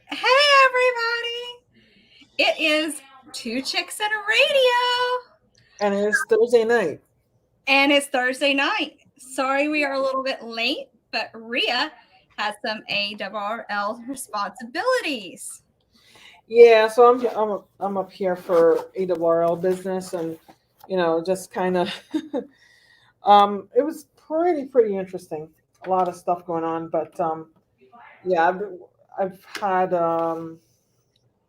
Hey, everybody. It is Two Chicks and a Radio, And it's Thursday night. and it's Thursday night. Sorry we are a little bit late, but Rhea has some ARRL responsibilities. Yeah, so I'm up here for ARRL business, and just kind of it was pretty interesting. A lot of stuff going on, but yeah, I've had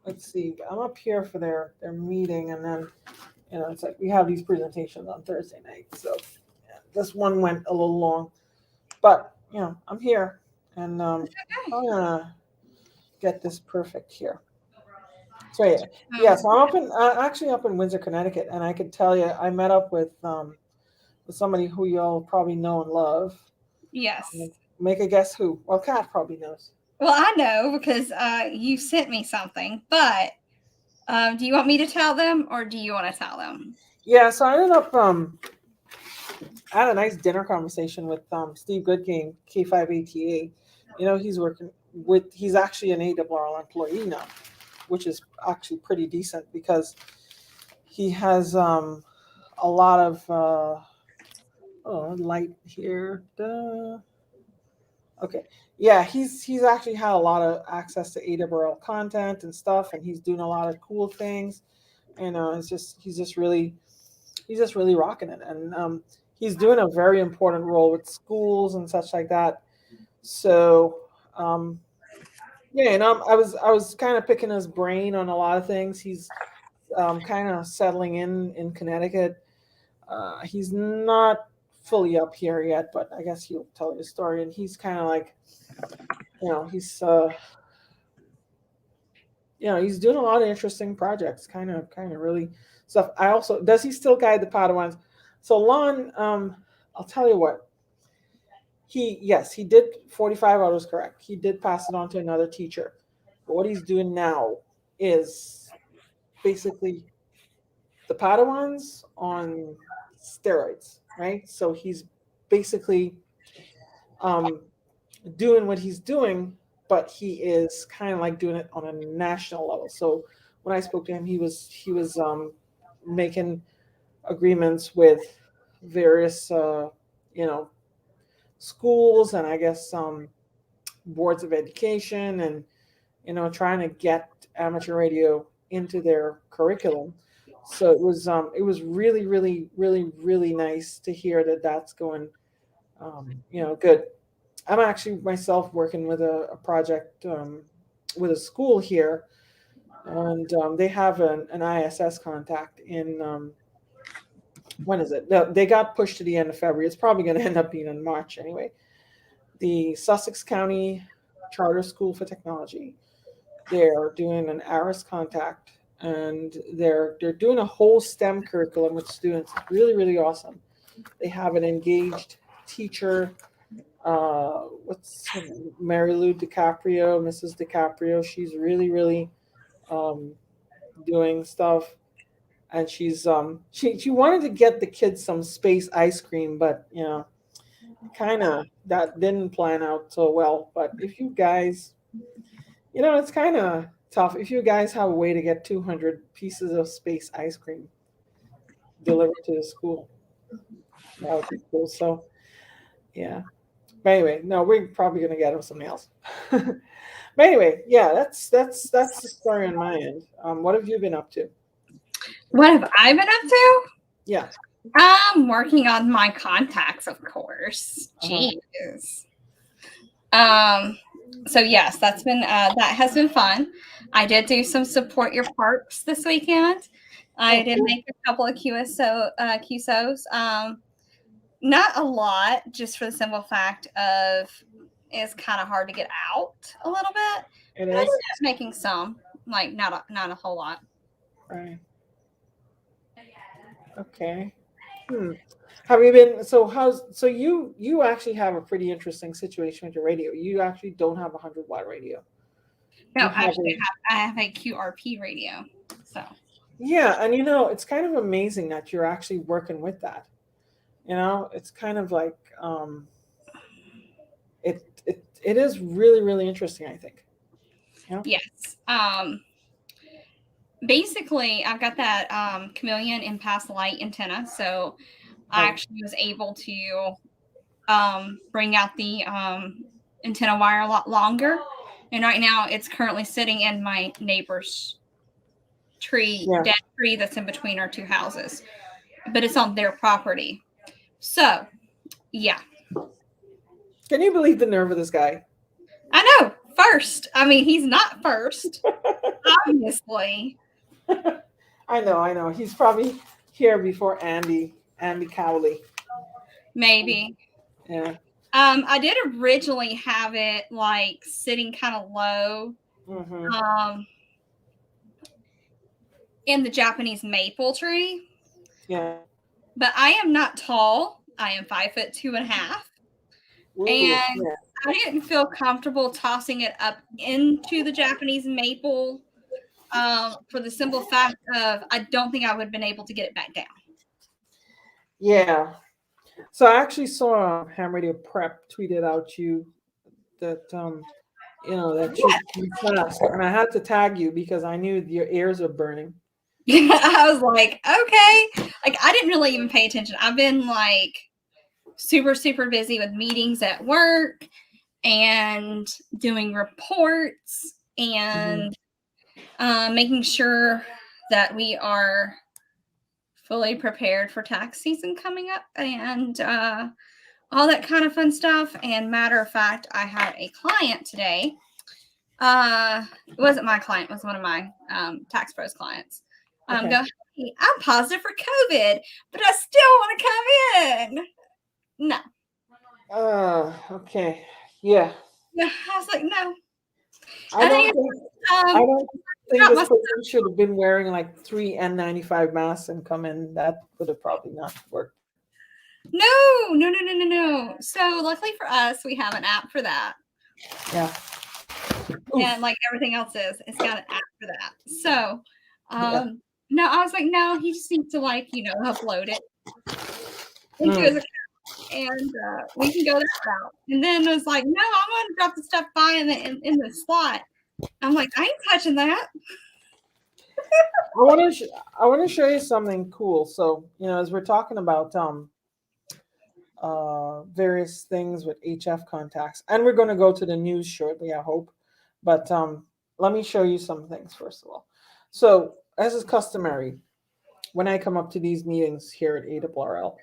let's see, I'm up here for their meeting, and then it's like we have these presentations on Thursday night, so yeah, this one went a little long, but I'm here, and I'm gonna get this perfect here. So yeah. Um, So I'm up in actually up in Windsor, Connecticut, and I could tell you, I met up with somebody who you'll probably know and love. yes. Make a guess who? Well, Kat probably knows. Well, I know because you sent me something, but do you want me to tell them or do you want to tell them? Yeah. So I ended up I had a nice dinner conversation with Steve Goodgame, K5ATA. He's actually an ARRL employee now, which is actually pretty decent because he has a lot of light here. Duh. Okay. Yeah, he's actually had a lot of access to AWL content and stuff, and he's doing a lot of cool things. And he's just really rocking it, and he's doing a very important role with schools and such like that. So yeah, and I was kind of picking his brain on a lot of things. He's kind of settling in Connecticut. He's not fully up here yet, but I guess he'll tell you a story. And he's kind of like, he's he's doing a lot of interesting projects, kind of really stuff. I also does he still guide the Padawans? So Lon, I'll tell you what. He did 45 hours correct. He did pass it on to another teacher. But what he's doing now is basically the Padawans on steroids, right? So he's basically um, doing what he's doing, but he is kind of like doing it on a national level. So when I spoke to him, he was making agreements with various you know schools, and I guess boards of education, and trying to get amateur radio into their curriculum. So it was really nice to hear that that's going good. I'm actually myself working with a project with a school here, and they have an ISS contact in when is it? No, they got pushed to the end of February. It's probably going to end up being in March anyway. The Sussex County Charter School for Technology. They're doing an ARIS contact, and they're doing a whole STEM curriculum with students. Really awesome. They have an engaged teacher. What's her name? Mary Lou DiCaprio, Mrs. DiCaprio. She's really um, doing stuff, and she wanted to get the kids some space ice cream, but kind of that didn't plan out so well. But if you guys, it's kind of tough. If you guys have a way to get 200 pieces of space ice cream delivered to the school, that would be cool. So yeah. But anyway, no, we're probably gonna get them something else. But anyway, yeah, that's the story on my end. What have you been up to? What have I been up to? Yeah. I'm working on my contacts, of course. Uh-huh. Jeez. Um, so yes, that has been fun. I did do some support your parks this weekend. I Oh, did cool. make a couple of QSOs. Not a lot, just for the simple fact of it's kind of hard to get out a little bit. It But I did is. end up making some, like not a whole lot. Right. Okay. Hmm. Have you been so you actually have a pretty interesting situation with your radio. You actually don't have a 100-watt radio. No, You have actually, a I have a QRP radio. So Yeah, and it's kind of amazing that you're actually working with that. It's kind of like it is really interesting, I think. Yeah. Yes. Basically, I've got that chameleon impasse light antenna, so I Right. actually was able to bring out the antenna wire a lot longer. And right now, it's currently sitting in my neighbor's Yeah. dead tree that's in between our two houses, but it's on their property. So, yeah. Can you believe the nerve of this guy? I know. First. I mean, he's not first, obviously. I know. He's probably here before Andy Cowley. Maybe. Yeah. I did originally have it like sitting kind of low Mm-hmm. in the Japanese maple tree. Yeah. But I am not tall. I am 5'2.5". Ooh, And yeah. I didn't feel comfortable tossing it up into the Japanese maple for the simple fact of I don't think I would have been able to get it back down. Yeah. So I actually saw Ham Radio Prep tweeted out you that that you fast, and I had to tag you because I knew your ears are burning. I was like, okay. Like, I didn't really even pay attention. I've been like super, super busy with meetings at work and doing reports and making sure that we are fully prepared for tax season coming up and all that kind of fun stuff. And matter of fact, I had a client today. It wasn't my client, it was one of my tax pros clients. Okay. Go, hey, I'm positive for COVID, but I still want to come in. No. Okay. Yeah. Yeah, I was like, no. I don't think got this my person should have been wearing like 3 N95 masks and come in. That would have probably not worked. No. So luckily for us, we have an app for that. Yeah. And like everything else it's got an app for that. So Yeah. no, I was like, no, he just needs to upload it into his account and we can go that route. And then it was like, no, I'm gonna drop the stuff by in the slot. I'm like, I ain't touching that. I want to show you something cool. So, as we're talking about various things with HF contacts, and we're going to go to the news shortly, I hope. But let me show you some things first of all. So, as is customary, when I come up to these meetings here at ARRL,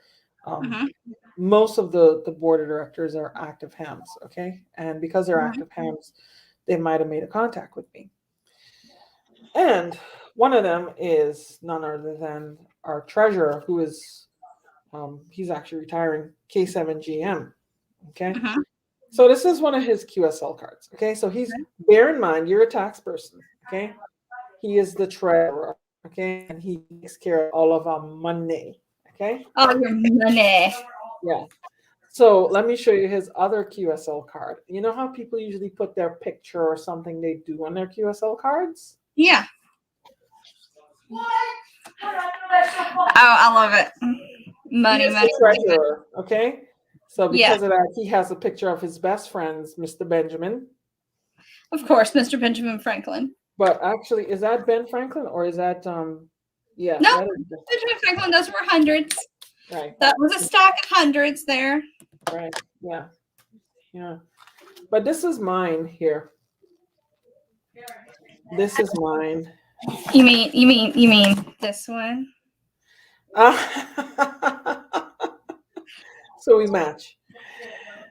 most of the board of directors are active hams, okay? And because they're active hams, they might have made a contact with me. And one of them is none other than our treasurer, who is, he's actually retiring, K7GM, okay? So this is one of his QSL cards, okay? So bear in mind, you're a tax person, okay? He is the treasurer, okay? And he takes care of all of our money, okay? Oh, your money. Yeah. So let me show you his other QSL card. You know how people usually put their picture or something they do on their QSL cards? Yeah. Oh, I love it. Money. Treasurer, okay? So because of that, he has a picture of his best friends, Mr. Benjamin. Of course, Mr. Benjamin Franklin. But actually, is that Ben Franklin or is that yeah? No, Benjamin Franklin. Those were hundreds. Right. That was a stack of hundreds there. Right. Yeah. But this is mine here. This is mine. You mean this one? So we match.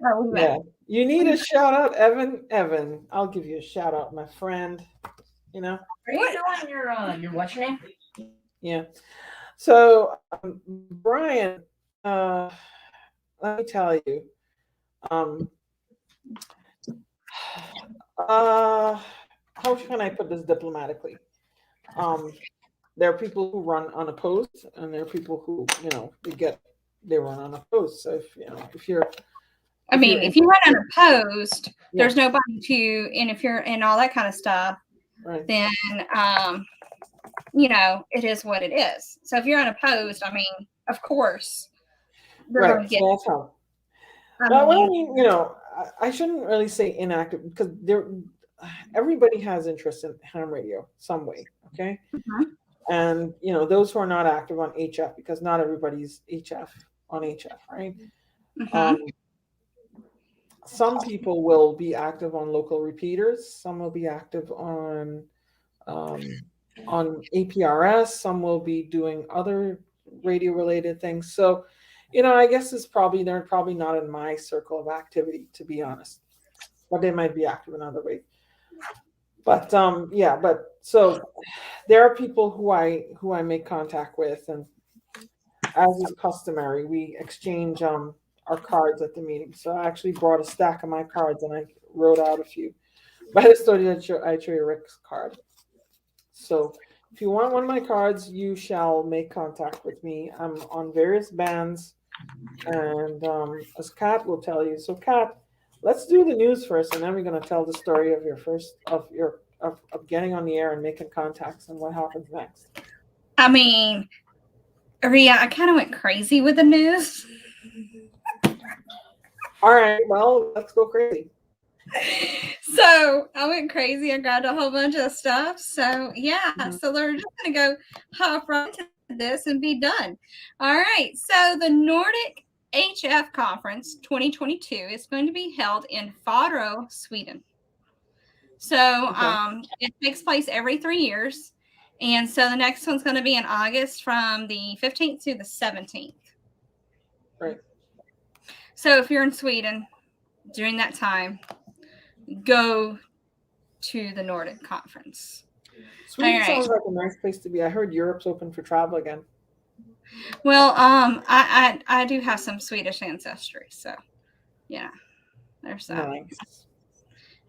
Oh, we match. Yeah. You need a shout out, Evan. I'll give you a shout out, my friend. Are you doing your what's your name? Yeah. So Brian, let me tell you. How can I put this diplomatically? There are people who run unopposed, and there are people who, they run unopposed. So if you're if you run unopposed, there's nobody to interfere and all that kind of stuff. Right. Then it is what it is. So if you're unopposed, of course, right. So that's how. I shouldn't really say inactive because everybody has interest in ham radio some way, okay? Mhm. And those who are not active on HF, because not everybody's HF on HF, right? Mhm. Um, some people will be active on local repeaters. Some will be active um, on APRS. Some will be doing other radio related things. So, I guess they're probably not in my circle of activity, to be honest. But they might be active in other ways. But yeah, but so there are people who I make contact with, and as is customary, we exchange our cards at the meeting. So I actually brought a stack of my cards and I wrote out a few. But I started I show you Rick's card. So if you want one of my cards, you shall make contact with me. I'm on various bands, and as Kat will tell you. So Kat, let's do the news first, and then we're going to tell the story of of getting on the air and making contacts and what happens next. I mean, Ria, I kind of went crazy with the news. All right, well, let's go crazy. So I went crazy and grabbed a whole bunch of stuff. So yeah, so they're just gonna go hop right into this and be done. All right. So the Nordic HF Conference 2022 is going to be held in Faro, Sweden. So it takes place every 3 years. And so the next one's going to be in August from the 15th to the 17th. Right. So if you're in Sweden during that time, go to the Nordic Conference. Sweden sounds like a nice place to be. I heard Europe's open for travel again. Well, I do have some Swedish ancestry, so yeah, there's that. Nice.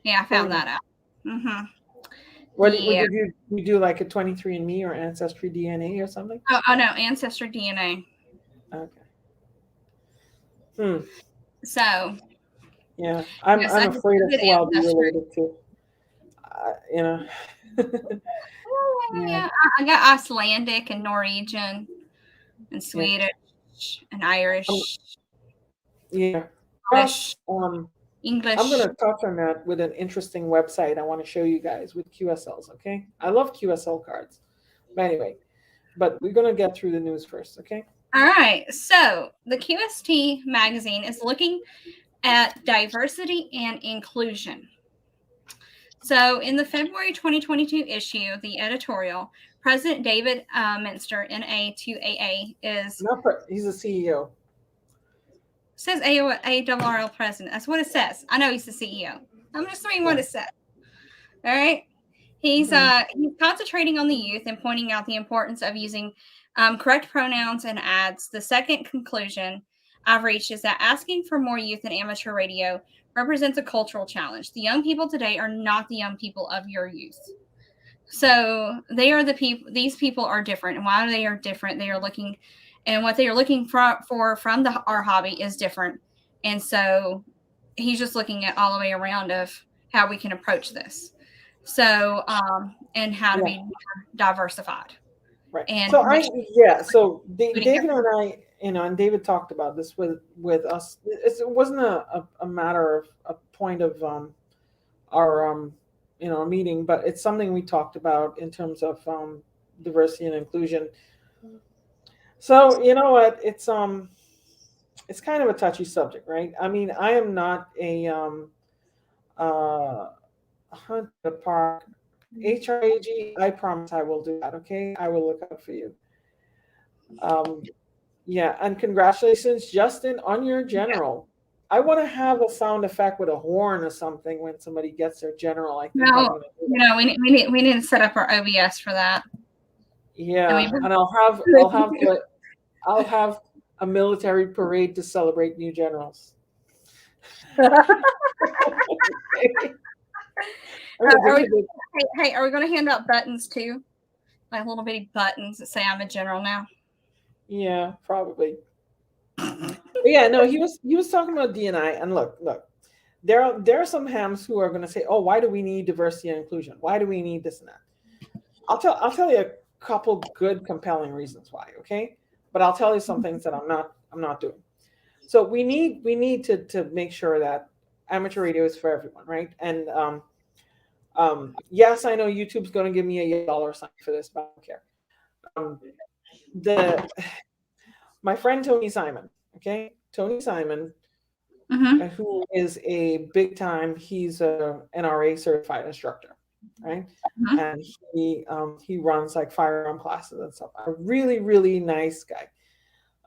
Yeah, I found that out. Mm-hmm. What did you do, like a 23andMe or Ancestry DNA or something? Oh no, Ancestry DNA. Okay. So. Yeah, I'm afraid of who I'll be related to. Yeah, I got Icelandic and Norwegian and Swedish and Irish. Yeah. English. I'm going to touch on that with an interesting website I want to show you guys with QSLs, okay? I love QSL cards. But anyway, we're going to get through the news first, okay? All right. So the QST magazine is looking at diversity and inclusion. So in the February 2022 issue, the editorial, President David Minster, NA2AA, he's a CEO. It says ARRL president. That's what it says. I know he's the CEO. I'm just reading what it says. All right. He's concentrating on the youth and pointing out the importance of using correct pronouns and ads. The second conclusion I've reached is that asking for more youth in amateur radio represents a cultural challenge. The young people today are not the young people of your youth. So they are the people. These people are different, and while they are different, they are looking, and what they are looking for from our hobby is different. And so he's just looking at all the way around of how we can approach this. So and how to be more diversified. Right. And so David and I, and David talked about this with us. It wasn't a matter of a point of our meeting, but it's something we talked about in terms of diversity and inclusion. So you know what, it's kind of a touchy subject, right? I mean, I am not a hunt the park HRAG. I promise I will do that. Okay, I will look out for you. Yeah, and congratulations, Justin, on your general. I want to have a sound effect with a horn or something when somebody gets their general. I think we need to set up our OBS for that. Yeah, and I'll have a military parade to celebrate new generals. Hey, are we going to hand out buttons too? Like little bitty buttons that say I'm a general now? Yeah, probably. Yeah, no, he was talking about DNI, and look, there are some hams who are going to say, "Oh, why do we need diversity and inclusion? Why do we need this and that?" I'll tell you a couple good, compelling reasons why. Okay, but I'll tell you some things that I'm not doing. So we need to make sure that amateur radio is for everyone, right? And Yes, I know YouTube's going to give me a dollar sign for this, but I don't care. The My friend Tony Simon, okay, Tony Simon, Mm-hmm. who is a big time. He's a NRA certified instructor, right? Mm-hmm. And he runs like firearm classes and stuff. A really really nice guy,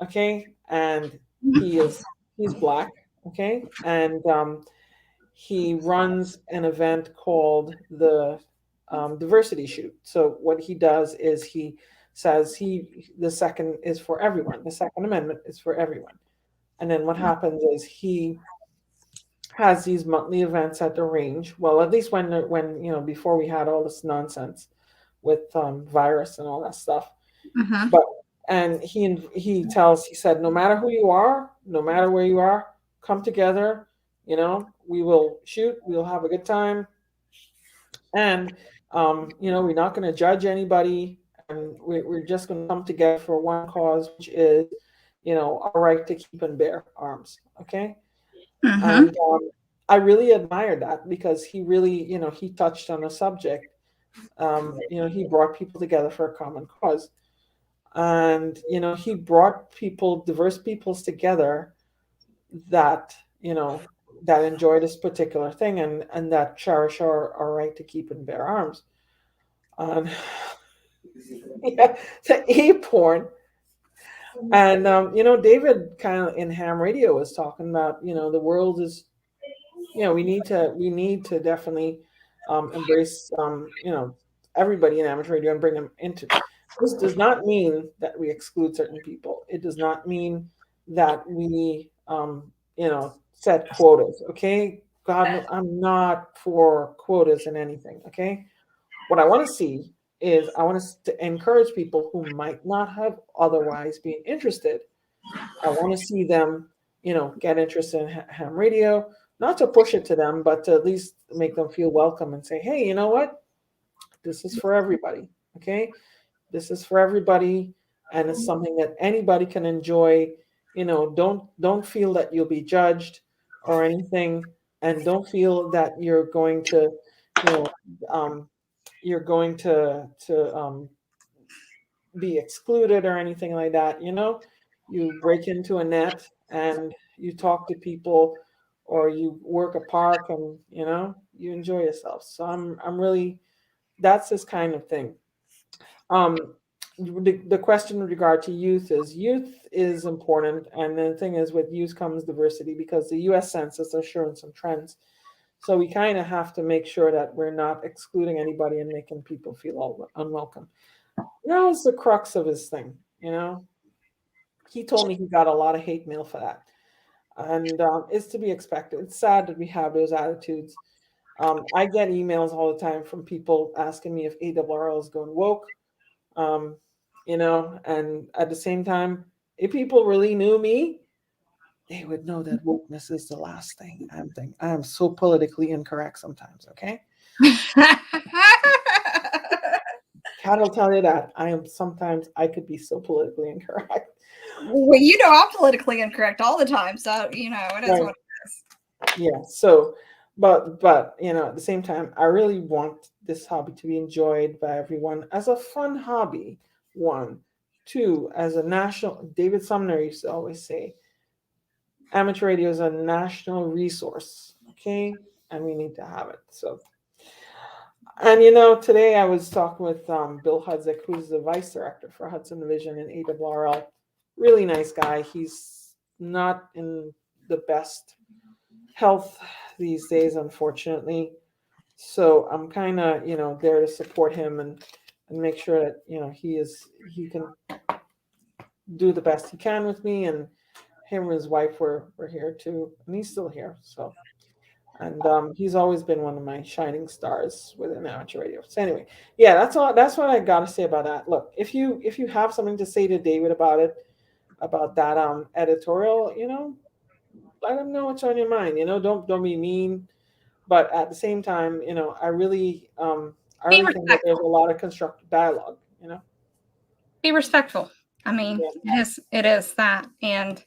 okay, and he's black, okay, and he runs an event called the diversity shoot. So what he does is he says the second is for everyone. The Second Amendment is for everyone. And then what happens is he has these monthly events at the range. Well, at least when before we had all this nonsense with virus and all that stuff. Mm-hmm. But and he said, no matter who you are, no matter where you are, come together. We will shoot. We'll have a good time, and we're not going to judge anybody, and we're just going to come together for one cause, which is, our right to keep and bear arms. Okay, Mm-hmm. and I really admired that because he really, he touched on a subject. He brought people together for a common cause, and he brought diverse peoples together that that enjoy this particular thing, and that cherish our right to keep and bear arms. Um, yeah, to porn. And David kind of in ham radio was talking about, the world is, we need to definitely embrace everybody in amateur radio and bring them into. This does not mean that we exclude certain people. It does not mean that we set quotas. Okay, God, no, I'm not for quotas in anything. Okay, what I want to see is I want to encourage people who might not have otherwise been interested. I want to see them, get interested in ham radio, not to push it to them, but to at least make them feel welcome and say, hey, you know what? This is for everybody. Okay. This is for everybody. And it's something that anybody can enjoy. Don't feel that you'll be judged or anything. And don't feel that you know, you're going to be excluded or anything like that. You break into a net and you talk to people, or you work a park, and you enjoy yourself. So I'm really, that's this kind of thing. The question with regard to youth is important, and the thing is, with youth comes diversity, because the U.S. Census are showing some trends. So we kind of have to make sure that we're not excluding anybody and making people feel all unwelcome. That was the crux of his thing. He told me he got a lot of hate mail for that, and it's to be expected. It's sad that we have those attitudes. I get emails all the time from people asking me if ARRL is going woke. Um, and at the same time, if people really knew me, they would know that wokeness is the last thing I'm thinking. I am so politically incorrect sometimes. Okay, Kat will tell you that I could be so politically incorrect. Well, I'm politically incorrect all the time, so it is Right. what it is. Yeah. So, but at the same time, I really want this hobby to be enjoyed by everyone as a fun hobby. One, two, as a national. David Sumner used to always say, amateur radio is a national resource. Okay, and we need to have it. So, and today I was talking with Bill Hudzik, who's the vice director for Hudson Division in ARRL. Really nice guy. He's not in the best health these days, unfortunately. So I'm kind of, there to support him and make sure that, he can do the best he can with me. And him and his wife were here too, and he's still here. So, and he's always been one of my shining stars within amateur radio. So anyway, yeah, that's all. That's what I got to say about that. Look, if you have something to say to David about it, about that editorial, let him know what's on your mind. Don't be mean, but at the same time, I really Be think that there's a respectful. lot of constructive dialogue. Be respectful. I mean, it is that, and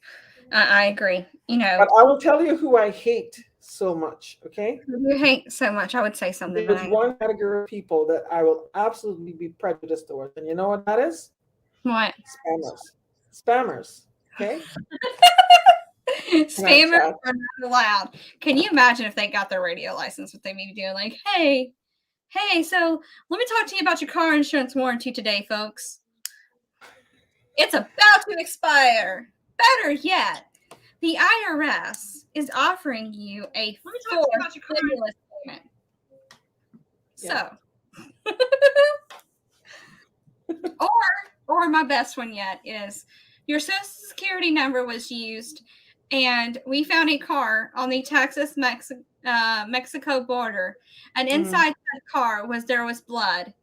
I agree. But I will tell you who I hate so much. Okay. You hate so much. I would say something. There's one category of people that I will absolutely be prejudiced towards. And you know what that is? What? Spammers. Spammers. Okay. Spammers are not allowed. Can you imagine if they got their radio license, what they'd be doing? Like, hey, so let me talk to you about your car insurance warranty today, folks. It's about to expire. Better yet, the IRS is offering you a full stimulus payment. Yeah. So, or my best one yet is your Social Security number was used, and we found a car on the Texas Mexico border, and inside that car there was blood,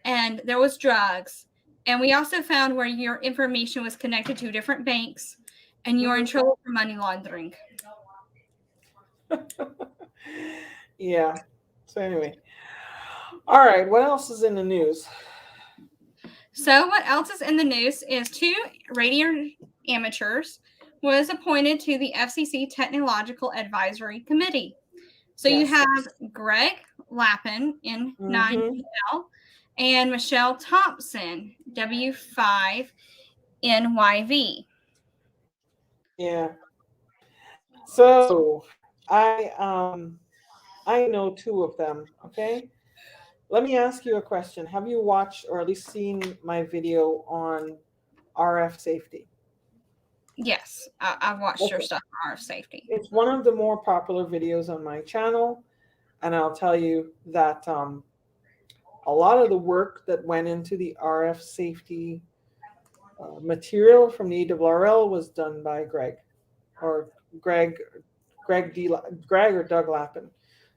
and there was drugs, and we also found where your information was connected to different banks, and you're in trouble for money laundering. Yeah. So anyway, all right. What else is in the news? So what else is in the news is 2 radio amateurs was appointed to the FCC Technological Advisory Committee. So you have Greg Lappin in 9GL and Michelle Thompson, W5NYV. Yeah. So I know 2 of them. Okay. Let me ask you a question. Have you watched or at least seen my video on RF safety? Yes, I've watched your stuff on RF safety. It's one of the more popular videos on my channel, and I'll tell you that a lot of the work that went into the RF safety material from the ARRL was done by Greg or Doug Lappin.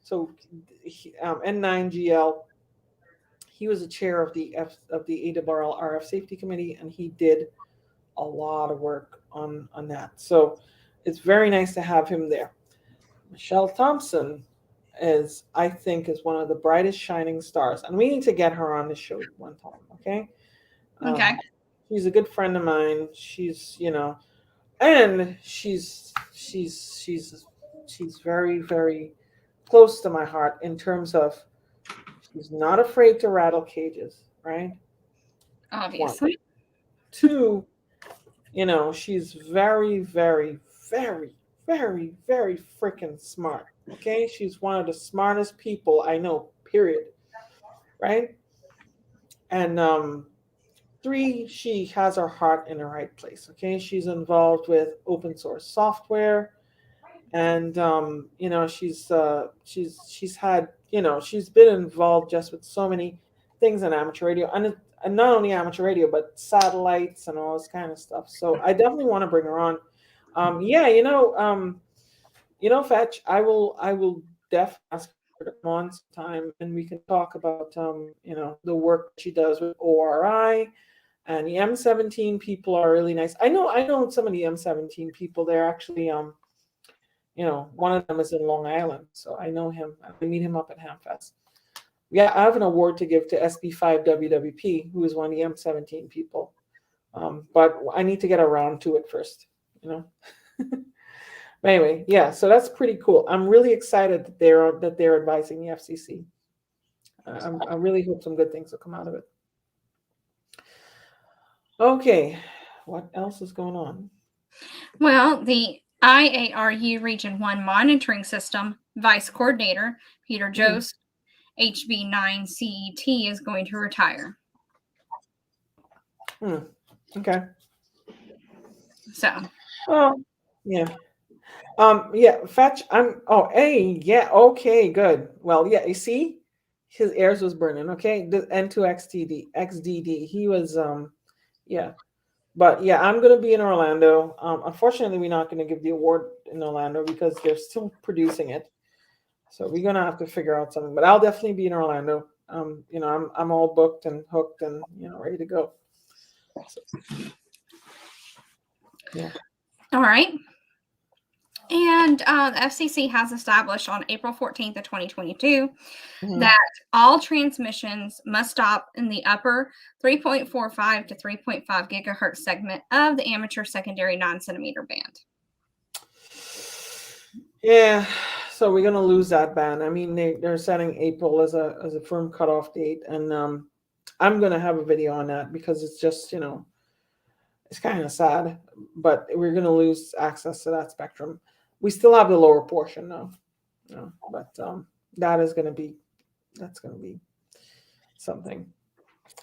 So N9GL, he was the chair of the ARRL RF Safety Committee, and he did a lot of work on that. So it's very nice to have him there. Michelle Thompson I think, is one of the brightest shining stars, and we need to get her on the show one time. Okay. Okay. She's a good friend of mine. She's, and she's very, very close to my heart in terms of she's not afraid to rattle cages, right? Obviously. 1. 2, she's very, very, very, very, very freaking smart. Okay. She's one of the smartest people I know, period. Right. And 3, she has her heart in the right place. Okay. She's involved with open source software. And she's had, she's been involved just with so many things in amateur radio, and not only amateur radio, but satellites and all this kind of stuff. So I definitely want to bring her on. Fetch, I will definitely ask her to come on sometime, and we can talk about the work she does with ORI. And the M17 people are really nice. I know some of the M17 people. They're actually one of them is in Long Island, so I know him. I meet him up at Hamfest. Yeah, I have an award to give to SB5WWP, who is one of the M17 people. But I need to get around to it first, But anyway, yeah, so that's pretty cool. I'm really excited that they're advising the FCC. I really hope some good things will come out of it. Okay, what else is going on? Well, the IARU Region 1 Monitoring System Vice Coordinator, Peter Jost, HB9CET, is going to retire. Okay. So. Oh, yeah. Fetch, okay, good. Well, yeah, you see, his ears was burning, okay? The N2XDD, he was, But yeah, I'm going to be in Orlando. Unfortunately, we're not going to give the award in Orlando because they're still producing it. So we're going to have to figure out something. But I'll definitely be in Orlando. I'm all booked and hooked and ready to go. So, yeah. All right. And the FCC has established on April 14th of 2022 that all transmissions must stop in the upper 3.45 to 3.5 gigahertz segment of the amateur secondary 9-centimeter band. Yeah, so we're gonna lose that ban. I mean, they're setting April as a firm cutoff date, and I'm gonna have a video on that because it's just it's kind of sad, but we're gonna lose access to that spectrum. We still have the lower portion though, but that is gonna be that's gonna be something.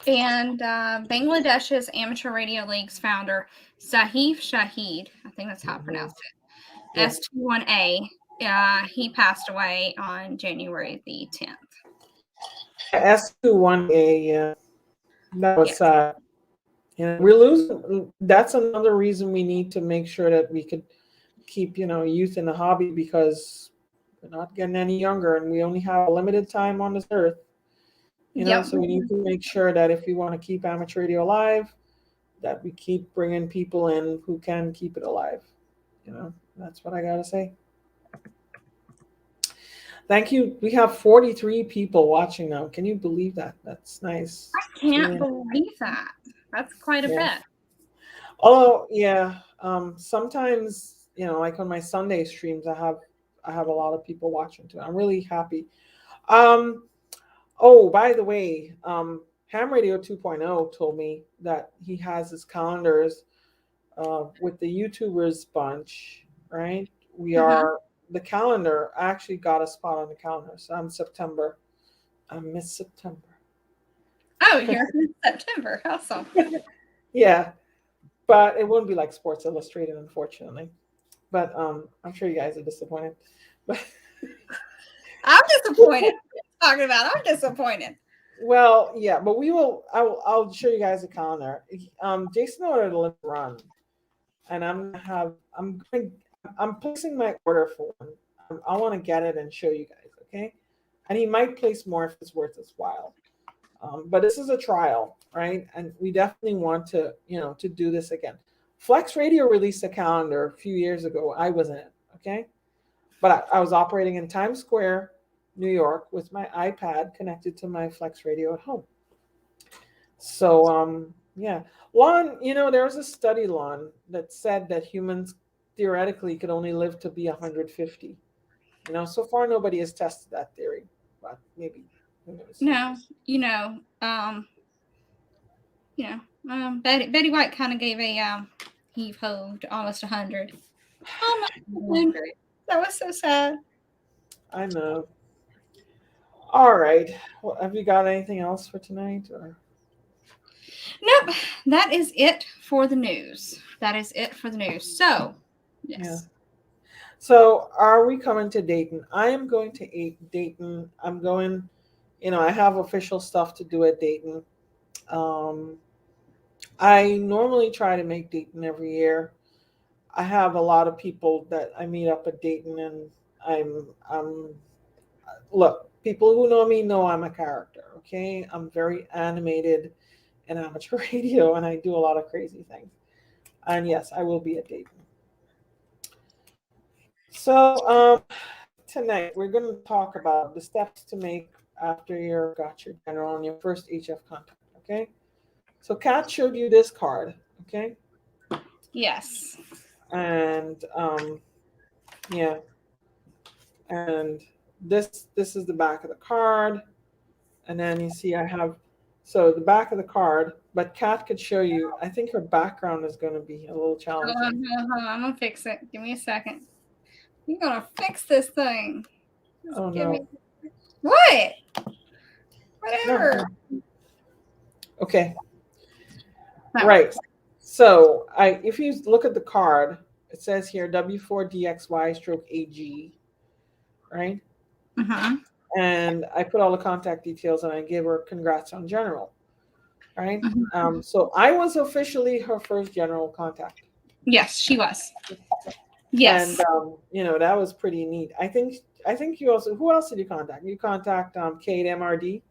And Bangladesh's Amateur Radio League's founder, Sahif Shahid, I think that's how I pronounce it, Yeah. S21A, he passed away on January the 10th. S21A, yeah, that was Yes. sad. We're losing. That's another reason we need to make sure that we could keep youth in the hobby, because we're not getting any younger, and we only have a limited time on this earth. Yep. So we need to make sure that if we want to keep amateur radio alive, that we keep bringing people in who can keep it alive. That's what I gotta say. Thank you. We have 43 people watching now. Can you believe that? That's nice. I can't believe that. That's quite a bit. Although, sometimes like on my Sunday streams, I have a lot of people watching too. I'm really happy. Oh, by the way, Ham Radio 2.0 told me that he has his calendars with the YouTubers bunch, right? We are the calendar. I actually got a spot on the calendar, so I'm September. I miss September. Oh, you're in September. Awesome. Yeah, but it wouldn't be like Sports Illustrated, unfortunately. But I'm sure you guys are disappointed. But I'm disappointed. Talking about, I'm disappointed. Well, yeah, but I'll show you guys a calendar. Jason ordered a run, and I'm placing my order for one. I want to get it and show you guys, okay? And he might place more if it's worth his while. But this is a trial, right? And we definitely want to do this again. Flex Radio released a calendar a few years ago. I was in it, okay? But I was operating in Times Square, New York, with my iPad connected to my Flex Radio at home. So, yeah. Lon, there was a study, Lon, that said that humans theoretically could only live to be 150. So far nobody has tested that theory, but maybe. Who knows? No, Betty White kind of gave a heave ho to almost 100. Almost 100. That was so sad. I know. All right. Well, have you got anything else for tonight? Or? Nope. That is it for the news. So, yes. Yeah. So, are we coming to Dayton? I am going to Dayton. I'm going. I have official stuff to do at Dayton. I normally try to make Dayton every year. I have a lot of people that I meet up at Dayton, and I'm look, people who know me know I'm a character, okay? I'm very animated in amateur radio, and I do a lot of crazy things. And yes, I will be at Dayton. So tonight we're going to talk about the steps to make after you got your general on your first HF contact, okay? So Kat showed you this card, okay? Yes. And yeah. And this is the back of the card. And then you see I have the back of the card, but Kat could show you. I think her background is going to be a little challenging. Hold on. I'm going to fix it. Give me a second. You're going to fix this thing. Oh, no. What? Whatever. No. Okay. Right. So if you look at the card, it says here W4DXY/AG, right? Mm-hmm. And I put all the contact details, and I gave her congrats on general, right? Mm-hmm. So I was officially her first general contact. Yes, she was. Yes. And that was pretty neat. I think you also. Who else did you contact? You contact Kate MRD.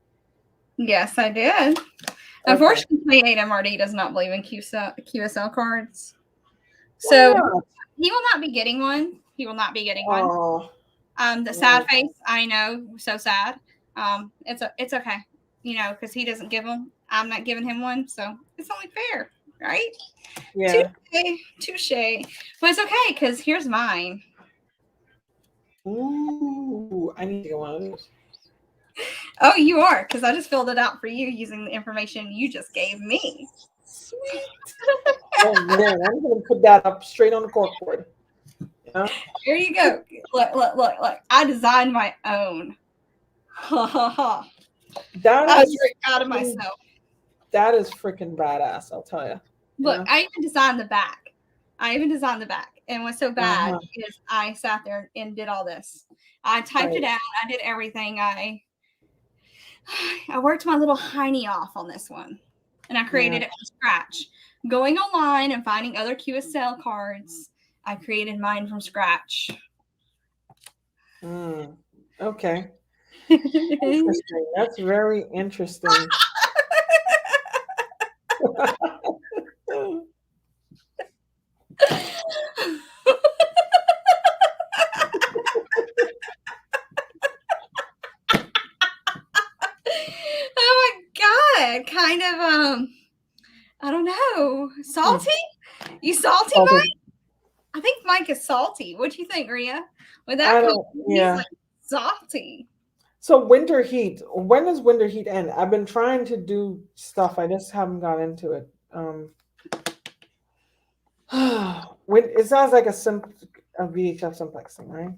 Yes, I did. Okay. Unfortunately, Kate MRD does not believe in QSL cards, so he will not be getting one. Oh. The sad face, I know, so sad. It's okay, because he doesn't give them. I'm not giving him one, so it's only fair, right? Yeah. Touche. But it's okay, because here's mine. Ooh, I need to get one of those. Oh, you are, because I just filled it out for you using the information you just gave me. Sweet. Oh man, I'm gonna put that up straight on the corkboard. Yeah. Here you go. Look. I designed my own. Ha ha ha. That I was is very proud of myself. that is freaking badass, I'll tell you. Look, I even designed the back. And what's so bad Uh-huh. is I sat there and did all this. I typed it out. I did everything. I worked my little hiney off on this one, and I created it from scratch. Going online and finding other QSL cards, I created mine from scratch. Okay. Interesting. That's very interesting. Oh my god! Kind of I don't know, salty. You salty, Mike? I think Mike is salty. What do you think, Rhea? With that, he's like salty. So winter heat. When does winter heat end? I've been trying to do stuff. I just haven't got into it. When it sounds like a VHF simplexing, right?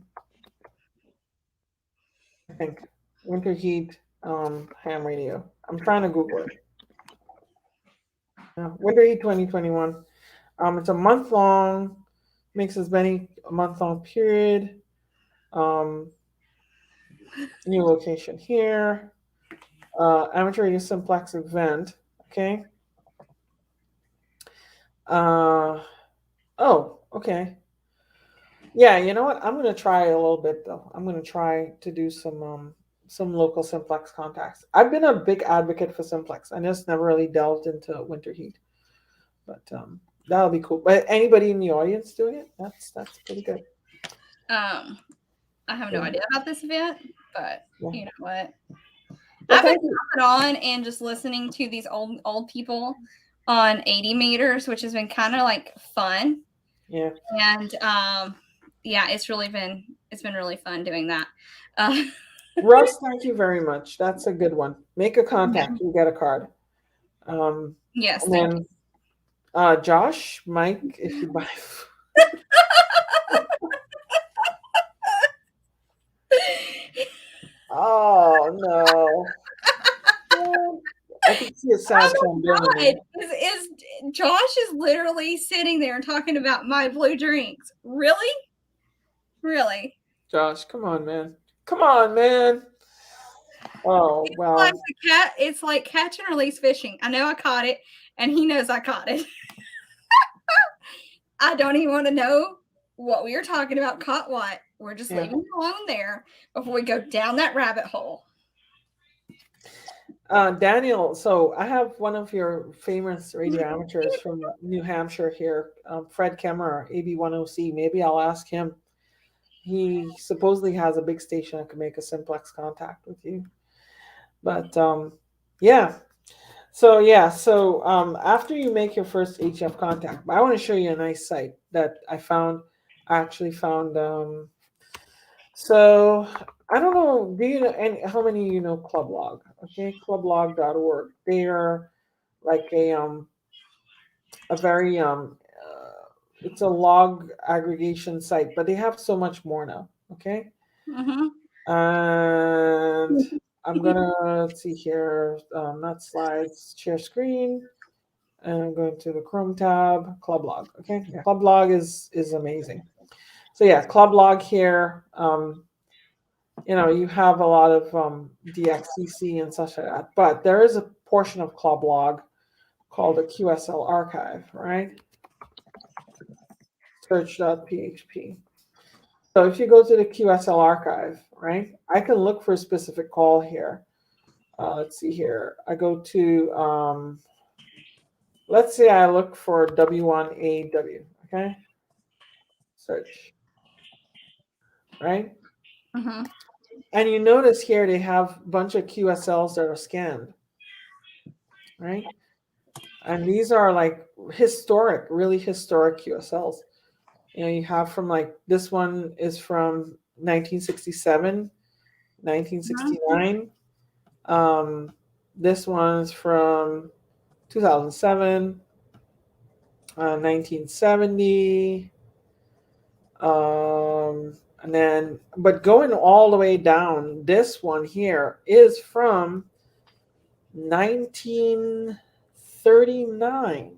I think winter heat ham radio. I'm trying to Google it. Winter heat 2021. It's a month long. Makes as many a month long period. New location here. Amateur radio simplex event. Okay. Oh, okay. Yeah, you know what? I'm gonna try a little bit though. I'm gonna try to do some local simplex contacts. I've been a big advocate for simplex. I just never really delved into winter heat, but that'll be cool. But anybody in the audience doing it? That's pretty good. I have no idea about this event, but you know what? Well, I've been hopping on and just listening to these old people on 80 meters, which has been kind of like fun. Yeah. And yeah, it's been really fun doing that. Russ, thank you very much. That's a good one. Make a contact. You get a card. Yes. And then Josh, Mike, if you buy. Oh no. I can see a sad trombone. Is Josh is literally sitting there and talking about my blue drinks. Really? Really? Josh, come on, man. Come on, man. Oh, wow. It's like catch and release fishing. I know I caught it, and he knows I caught it. I don't even want to know what we were talking about, caught what. We're just leaving it alone there before we go down that rabbit hole. Daniel, so I have one of your famous radio amateurs from New Hampshire here, Fred Kemmerer, AB10C. Maybe I'll ask him. He supposedly has a big station that can make a simplex contact with you. But yeah. So after you make your first HF contact, I want to show you a nice site that I found. I actually found. So I don't know. Do you know how many you know Clublog? Okay, clublog.org. They are like a very it's a log aggregation site, but they have so much more now. Okay. And I'm gonna see here, not slides, share screen, and I'm going to the Chrome tab, Clublog. Okay, Clublog is amazing. So yeah, Clublog here. You know, you have a lot of DXCC and such like that, but there is a portion of Clublog called a QSL archive, right? Search.php. So if you go to the QSL archive, right, I can look for a specific call here. Let's see here. I go to, let's say I look for W1AW, okay? Search, right? And you notice here they have a bunch of QSLs that are scanned, right? And these are like historic, really historic QSLs. You know, you have from like, this one is from 1967, 1969. This one's from 2007, 1970. And then, but going all the way down, this one here is from 1939.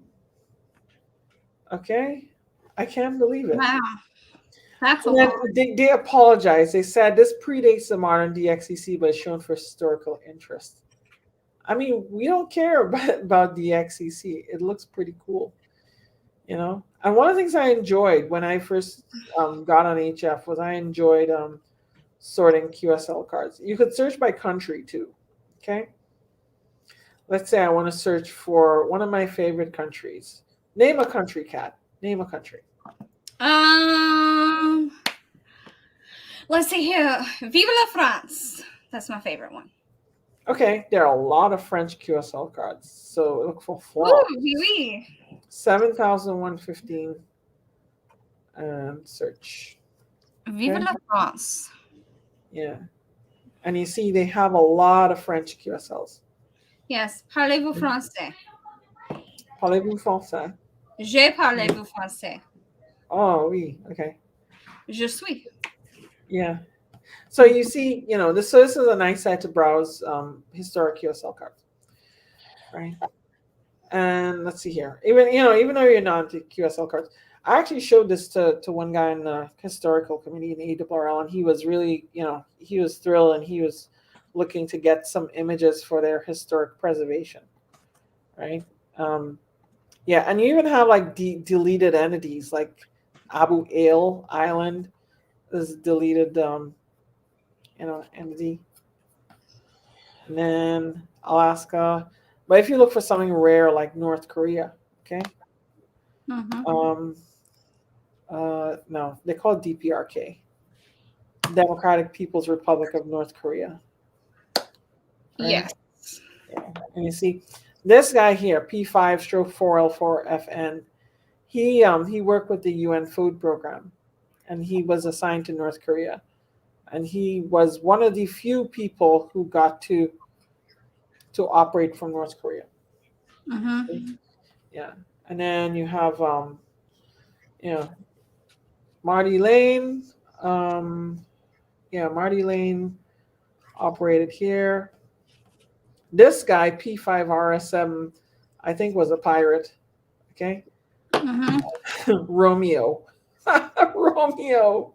Okay, I can't believe it. Wow. That's a And then lot. they apologized. They said this predates the modern DXCC, but is shown for historical interest. I mean, we don't care about DXCC. It looks pretty cool, you know. And one of the things I enjoyed when I first got on HF was I enjoyed sorting QSL cards. You could search by country too. Okay. Let's say I want to search for one of my favorite countries. Name a country, Kat. Name a country. Let's see here. Vive la France. That's my favorite one. Okay, there are a lot of French QSL cards. So look for Ooh, France. oui. 7,115 and search. Vive Okay. la France. Yeah. And you see they have a lot of French QSLs. Yes. Parlez-vous français? Parlez-vous français? Je parlez-vous français? Oh, oui. Okay. Je suis. Yeah. So you see, you know, this is a nice site to browse historic QSL cards, right? And let's see here. Even though you're not into QSL cards, I actually showed this to one guy in the historical committee in ARRL, and he was really, he was thrilled, and he was looking to get some images for their historic preservation, right? Yeah, and you even have like deleted entities, like Abu Ale Island is deleted, entity, and then Alaska. But if you look for something rare like North Korea, okay, Mm-hmm. no, they call it DPRK, Democratic People's Republic of North Korea. Right? Yes. Yeah. And you see this guy here, P5-4L4FN. He worked with the UN Food Program, and he was assigned to North Korea, and he was one of the few people who got to operate from North Korea. Mm-hmm. Yeah, and then you have Marty Lane. Marty Lane operated here. This guy, P5RS7, I think was a pirate. Okay. Mm-hmm. Romeo. Romeo.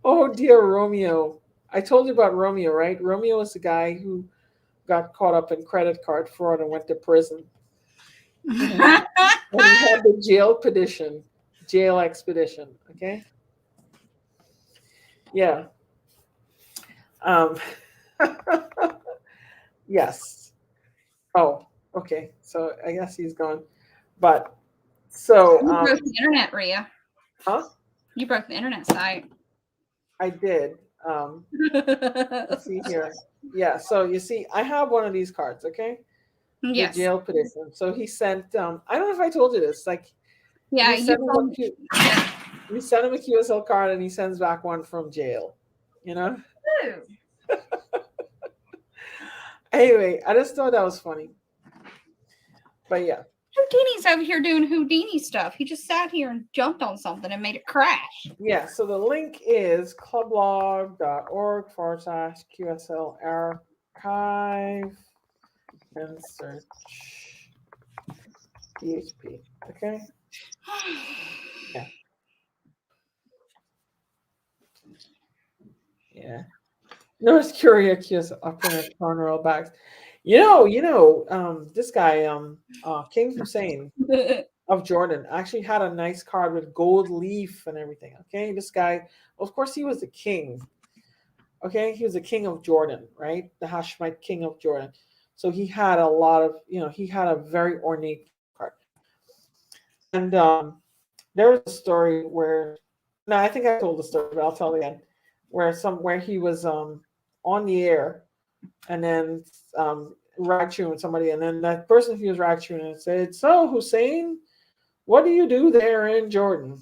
Oh dear, Romeo. I told you about Romeo, right? Romeo is the guy who got caught up in credit card fraud and went to prison. And he had the jail expedition. Okay. Yeah. Yes. Oh, okay. So I guess he's gone. But so You broke the internet, Rhea. huh? You broke the internet site. I did. Let's see here. Yeah, so you see, I have one of these cards, okay? Yes. The jail petition. So he sent I don't know if I told you this, like Yeah, you send him a QSL card and he sends back one from jail. You know? Anyway, I just thought that was funny. But yeah. Houdini's over here doing Houdini stuff. He just sat here and jumped on something and made it crash. Yeah, so the link is clublog.org/QSL archive and search PHP. Okay? Yeah. Yeah. North Korea QSL up in corner bags. This guy, King Hussein of Jordan, actually had a nice card with gold leaf and everything. Okay, this guy, of course, he was the king. Okay, he was the king of Jordan, right? The Hashemite king of Jordan. So he had a lot of, he had a very ornate card. And there was a story where, no, I think I told the story, but I'll tell it again. Where he was on the air, and then rag chewing somebody, and then that person he was rag chewing and said, "So Hussein, what do you do there in Jordan?"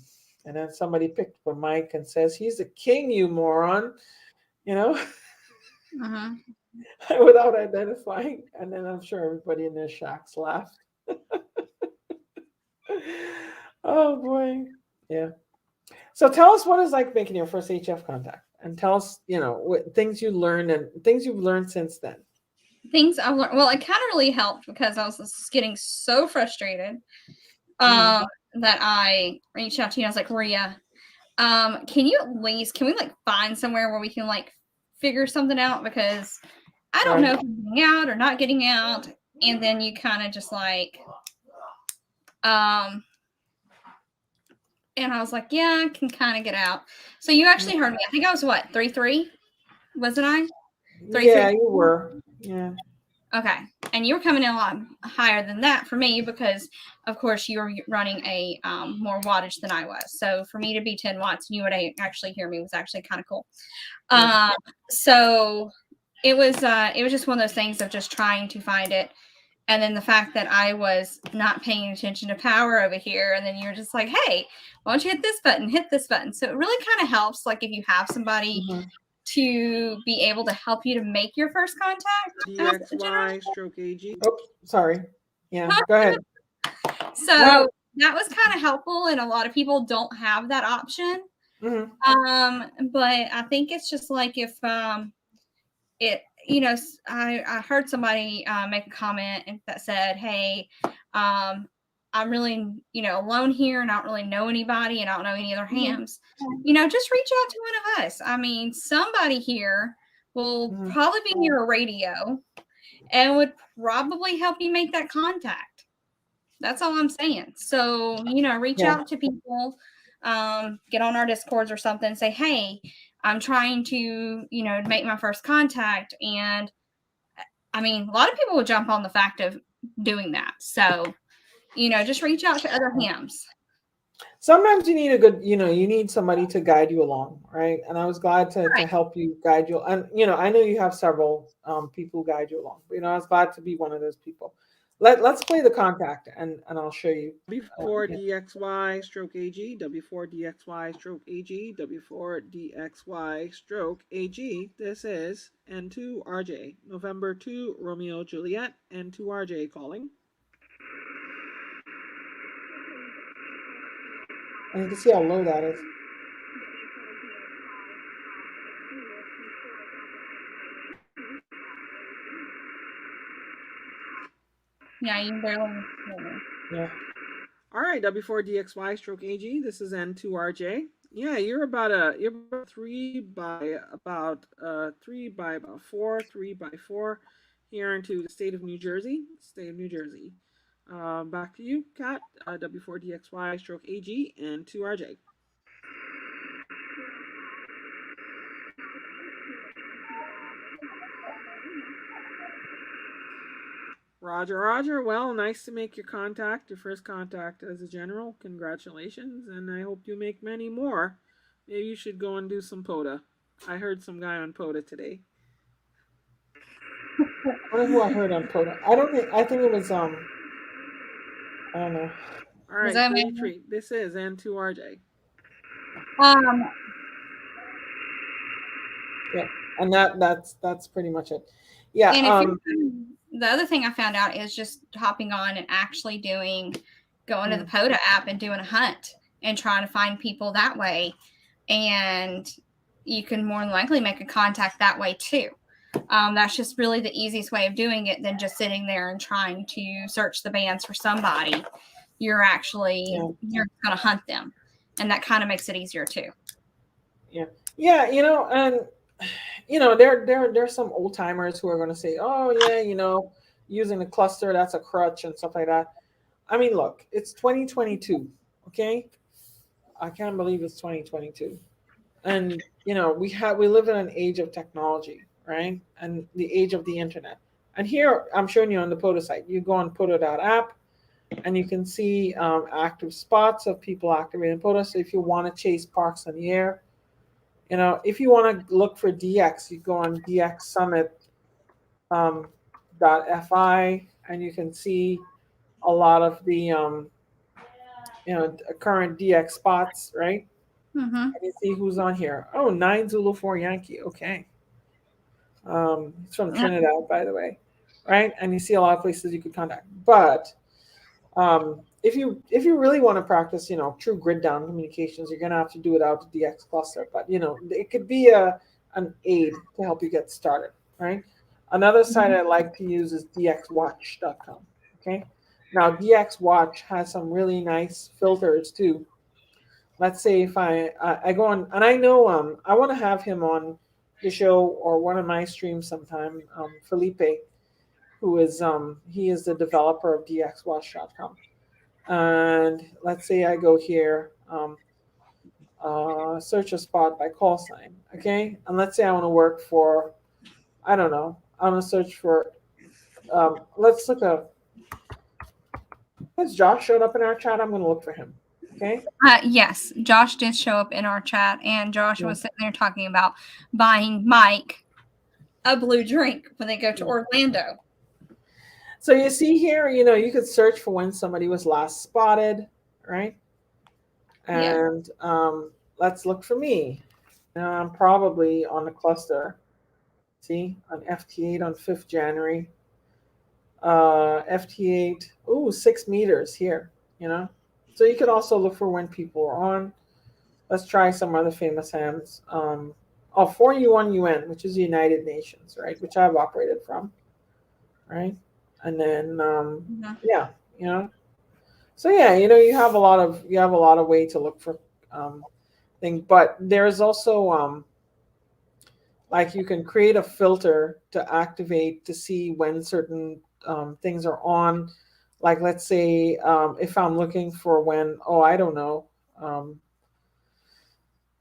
And then somebody picked up a mic and says, "He's a king, you moron," you know, Uh-huh. without identifying. And then I'm sure everybody in their shacks laughed. Oh boy. Yeah. So tell us what it's like making your first HF contact, and tell us, what things you learned and things you've learned since then. Things I've learned. Well, it kind of really helped because I was just getting so frustrated Mhm. that I reached out to you. I was like, Maria, can we like find somewhere where we can like figure something out? Because I don't know Right. if I'm getting out or not getting out. And then you kind of just like, and I was like, yeah, I can kind of get out. So you actually heard me. I think I was what, 3-3? Wasn't I? 3-3. Yeah, you were. Yeah. Okay. And you were coming in a lot higher than that for me because, of course, you were running a more wattage than I was. So for me to be 10 watts and you would actually hear me was actually kind of cool. Yeah. So it was just one of those things of just trying to find it. And then the fact that I was not paying attention to power over here. And then you're just like, hey, why don't you hit this button? So it really kind of helps, like if you have somebody to be able to help you to make your first contact. DXY/AG. Oops, sorry. Yeah, go ahead. So Well, that was kind of helpful, and a lot of people don't have that option. mhm. But I think it's just like if I heard somebody make a comment that said, hey, I'm really, alone here and I don't really know anybody and I don't know any other hams. Just reach out to one of us. I mean, somebody here will probably be near a radio and would probably help you make that contact. That's all I'm saying. So, reach out to people, get on our Discords or something, say, hey, I'm trying to, make my first contact. And I mean, a lot of people will jump on the fact of doing that. So, just reach out to other hams. Sometimes you need you need somebody to guide you along, right? And I was glad to help you guide you. And, I know you have several people who guide you along, but, I was glad to be one of those people. Let's play the contact and I'll show you. W4DXY/AG, W4DXY/AG, W4DXY/AG. This is N2RJ, November 2, Romeo Juliet, N2RJ calling. And you can see how low that is. Yeah, you barely. Yeah. All right, W4DXY/AG. This is N2RJ. Yeah, you're about 3 by about 4, 3 by 4 here into the state of New Jersey. Back to you, Kat. W4DXY/AG and 2RJ. Roger. Well, nice to make your first contact as a general. Congratulations, and I hope you make many more. Maybe you should go and do some POTA. I heard some guy on POTA today. I don't know who I heard on POTA. I think it was I don't know. All right, 33. This is N2RJ. Yeah, and that's pretty much it. Yeah. And the other thing I found out is just hopping on and actually going to the POTA app and doing a hunt and trying to find people that way. And you can more than likely make a contact that way too. That's just really the easiest way of doing it than just sitting there and trying to search the bands for somebody. You're going to hunt them. And that kind of makes it easier too. Yeah. Yeah. And there's some old timers who are going to say, oh yeah, using a cluster, that's a crutch and stuff like that. I mean, look, it's 2022. Okay. I can't believe it's 2022. And, we live in an age of technology, right? And the age of the internet. And here I'm showing you on the POTA site. You go on POTA.app and you can see active spots of people activating POTA. So if you want to chase parks on the air, if you want to look for DX, you go on DXSummit.fi and you can see a lot of the current DX spots, right? Mm-hmm. And you see who's on here. Oh, 9 Zulu 4 Yankee. Okay. It's from Trinidad, by the way, right? And you see a lot of places you could contact. But if you really want to practice, true grid down communications, you're gonna have to do it out the DX cluster. But it could be an aid to help you get started, right? Another site I like to use is dxwatch.com. Okay. Now DXWatch has some really nice filters too. Let's say if I go on, and I know I want to have him on the show or one of my streams sometime. Felipe, who is he is the developer of dxwatch.com. And let's say I go here, search a spot by call sign, okay? And let's say I want to work for, I don't know, I want to search for, let's look up, has Josh showed up in our chat? I'm going to look for him, okay? Yes, Josh did show up in our chat, and Josh Yeah. was sitting there talking about buying Mike a blue drink when they go to Orlando. So you see here, you could search for when somebody was last spotted, right? And let's look for me. Now I'm probably on the cluster. See, on FT8 on 5th January. FT8, 6 meters here, So you could also look for when people are on. Let's try some other famous hands. 4U1 UN, which is the United Nations, right? Which I've operated from, right? And then So you have a lot of way to look for things, but there's also like you can create a filter to activate to see when certain things are on. Like let's say if I'm looking for when, I don't know,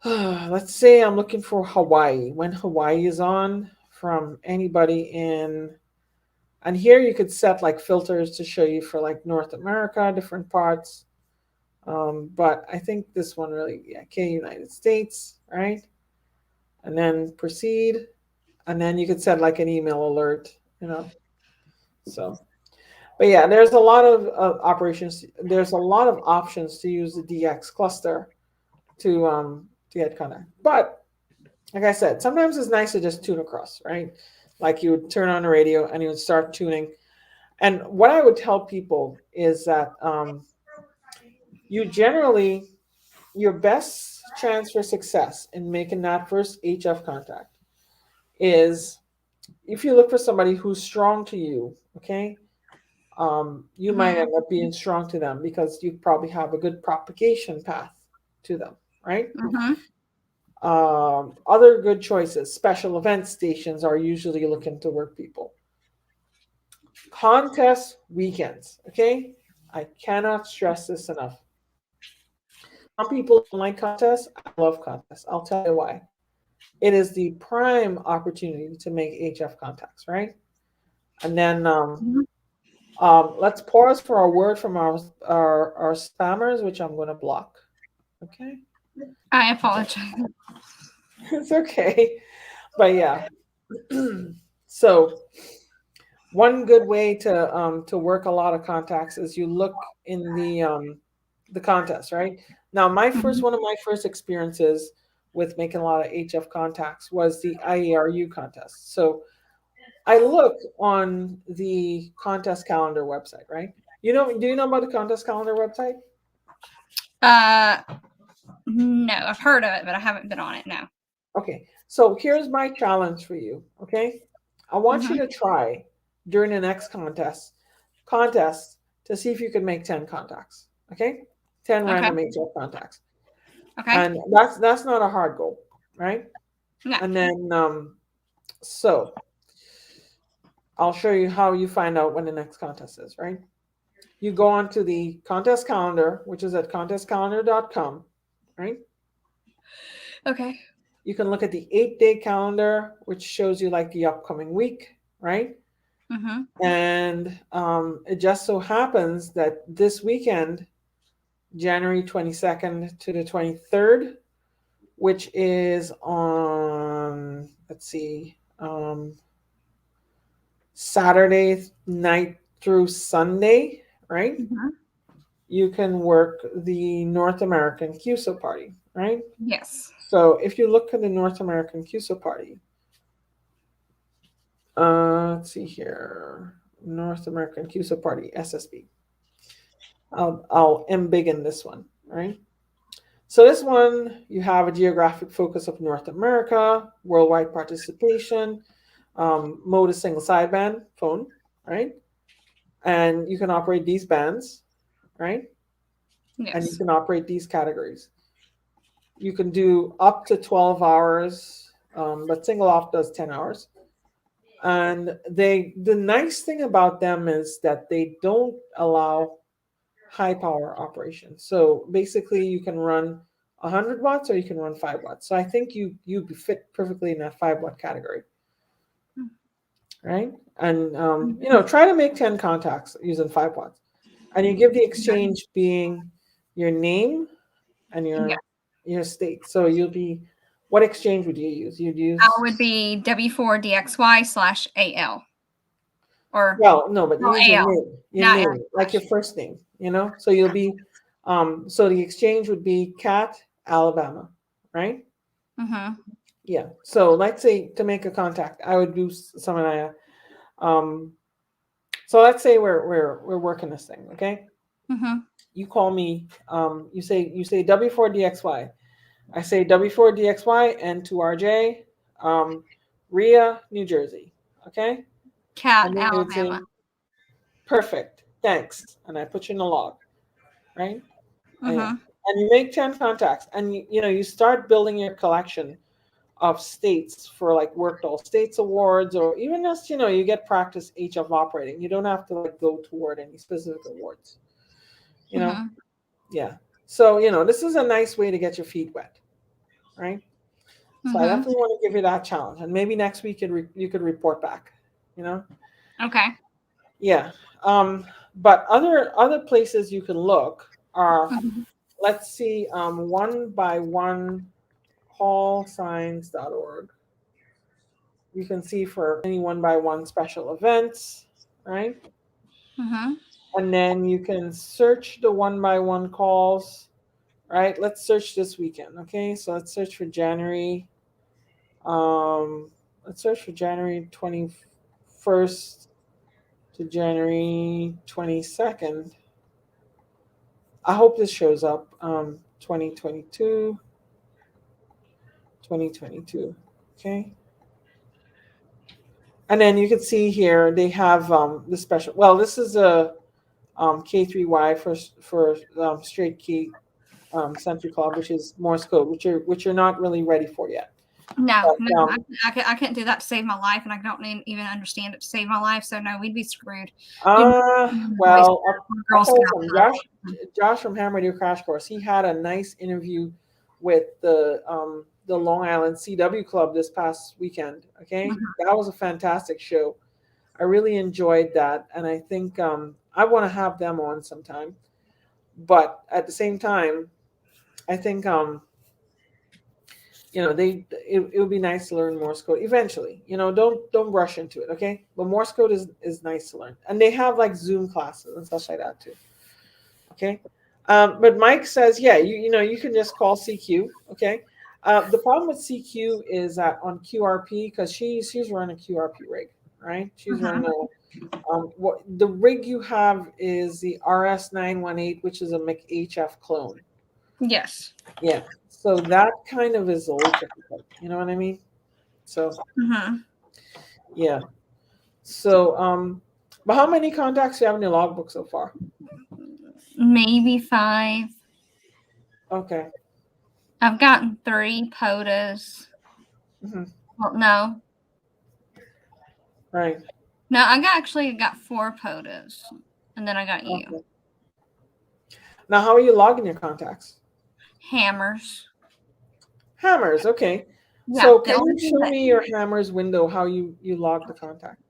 let's say I'm looking for Hawaii, when Hawaii is on from anybody in, and here you could set like filters to show you for like North America, different parts. But I think this one really, United States, right? And then proceed. And then you could set like an email alert, So, but yeah, there's a lot of operations. There's a lot of options to use the DX cluster to get contact. But like I said, sometimes it's nice to just tune across, right? Like you would turn on the radio and you would start tuning. And what I would tell people is that your best chance for success in making that first HF contact is if you look for somebody who's strong to you, okay? You might end up being strong to them because you probably have a good propagation path to them, right? Other good choices, special event stations are usually looking to work people. Contest weekends, okay? I cannot stress this enough. Some people don't like contests. I love contests. I'll tell you why. It is the prime opportunity to make HF contacts, right? And then let's pause for a word from our spammers, which I'm going to block. Okay. I apologize. It's okay. But yeah. So one good way to work a lot of contacts is you look in the contest, right? Now, one of my first experiences with making a lot of HF contacts was the IARU contest. So I look on the contest calendar website, right? Do you know about the contest calendar website? No, I've heard of it, but I haven't been on it. No. Okay, so here's my challenge for you. Okay, I want you to try during the next contest to see if you can make 10 contacts. Okay, 10 random HF contacts. Okay. And that's not a hard goal, right? No. And then so I'll show you how you find out when the next contest is, right? You go onto the contest calendar, which is at contestcalendar.com, right? Okay. You can look at the 8-day calendar, which shows you like the upcoming week, right? And it just so happens that this weekend, January 22nd to the 23rd, which is on, let's see, Saturday night through Sunday, right? you can work the North American QSL party, right? Yes. So if you look at the North American QSL party, let's see here, North American QSL party, SSB. I'll embiggen this one, right? So this one, you have a geographic focus of North America, worldwide participation, mode is single sideband phone, right? And you can operate these bands, right? And you Yes. can operate these categories. You can do up to 12 hours, but single off does 10 hours. And the nice thing about them is that they don't allow high power operation. So basically you can run 100 watts or you can run 5 watts. So I think you fit perfectly in that 5 watt category, right? And try to make 10 contacts using 5 watts. And you give the exchange being your name and your state. So you'll be, what exchange would you use? You'd use, I would be W4DXY/AL. Or well, no, but no, use your AL. name, Not L. like your first name, So you'll be, so the exchange would be Cat, Alabama, right? Mm-hmm. Yeah. So let's say to make a contact, I would do something like, so let's say we're working this thing, okay? Mm-hmm. You call me, you say W4DXY. I say W4DXY N2RJ, Rhea, New Jersey. Okay? Cat, And then you would say, Alabama. perfect, thanks. And I put you in the log, right? Mm-hmm. And you make 10 contacts and you start building your collection of states for like worked all states awards, or even just, you get practice HF operating. You don't have to like go toward any specific awards, Mm-hmm. Yeah. So, this is a nice way to get your feet wet, right? So I Mm-hmm. definitely want to give you that challenge, and maybe next week you could report back. Okay. Yeah. But other places you can look are, Mm-hmm. let's see, one by one callsigns.org. You can see for any one by one special events, right? Mm-hmm. And then you can search the one by one calls, right? Let's search this weekend, okay? So let's search for January. Let's search for January 21st to January 22nd. I hope this shows up. 2022. 2022. Okay. And then you can see here they have the special. Well, this is a K3Y for straight key Century Club, which is Morse code, which you're not really ready for yet. No, But, I couldn't do that to save my life, and I don't even understand it to save my life. So no, we'd be screwed. Well, Girl I'll tell you Scout something. Josh from Hammer Do Crash Course, he had a nice interview with the Long Island CW Club this past weekend. Okay, that was a fantastic show. I really enjoyed that, and I think I want to have them on sometime. But at the same time, I think it would be nice to learn Morse code eventually. Don't rush into it, okay? But Morse code is nice to learn, and they have like Zoom classes and stuff like that too. Okay, but Mike says, yeah, you can just call CQ, okay? The problem with CQ is that on QRP, because she's running a QRP rig, right? She's running what the rig you have is the RS918, which is a McHF clone. Yes. Yeah. So that kind of is a little difficult. You know what I mean? So yeah. So but how many contacts do you have in your logbook so far? Maybe 5. Okay. I've gotten 3 POTUS. Mm-hmm. Well, no. Right. No, I got 4 POTUS, and then I got you. Okay. Now, how are you logging your contacts? Hammers. Hammers. Okay. Yeah, So can you show me your hammers window how you log the contact?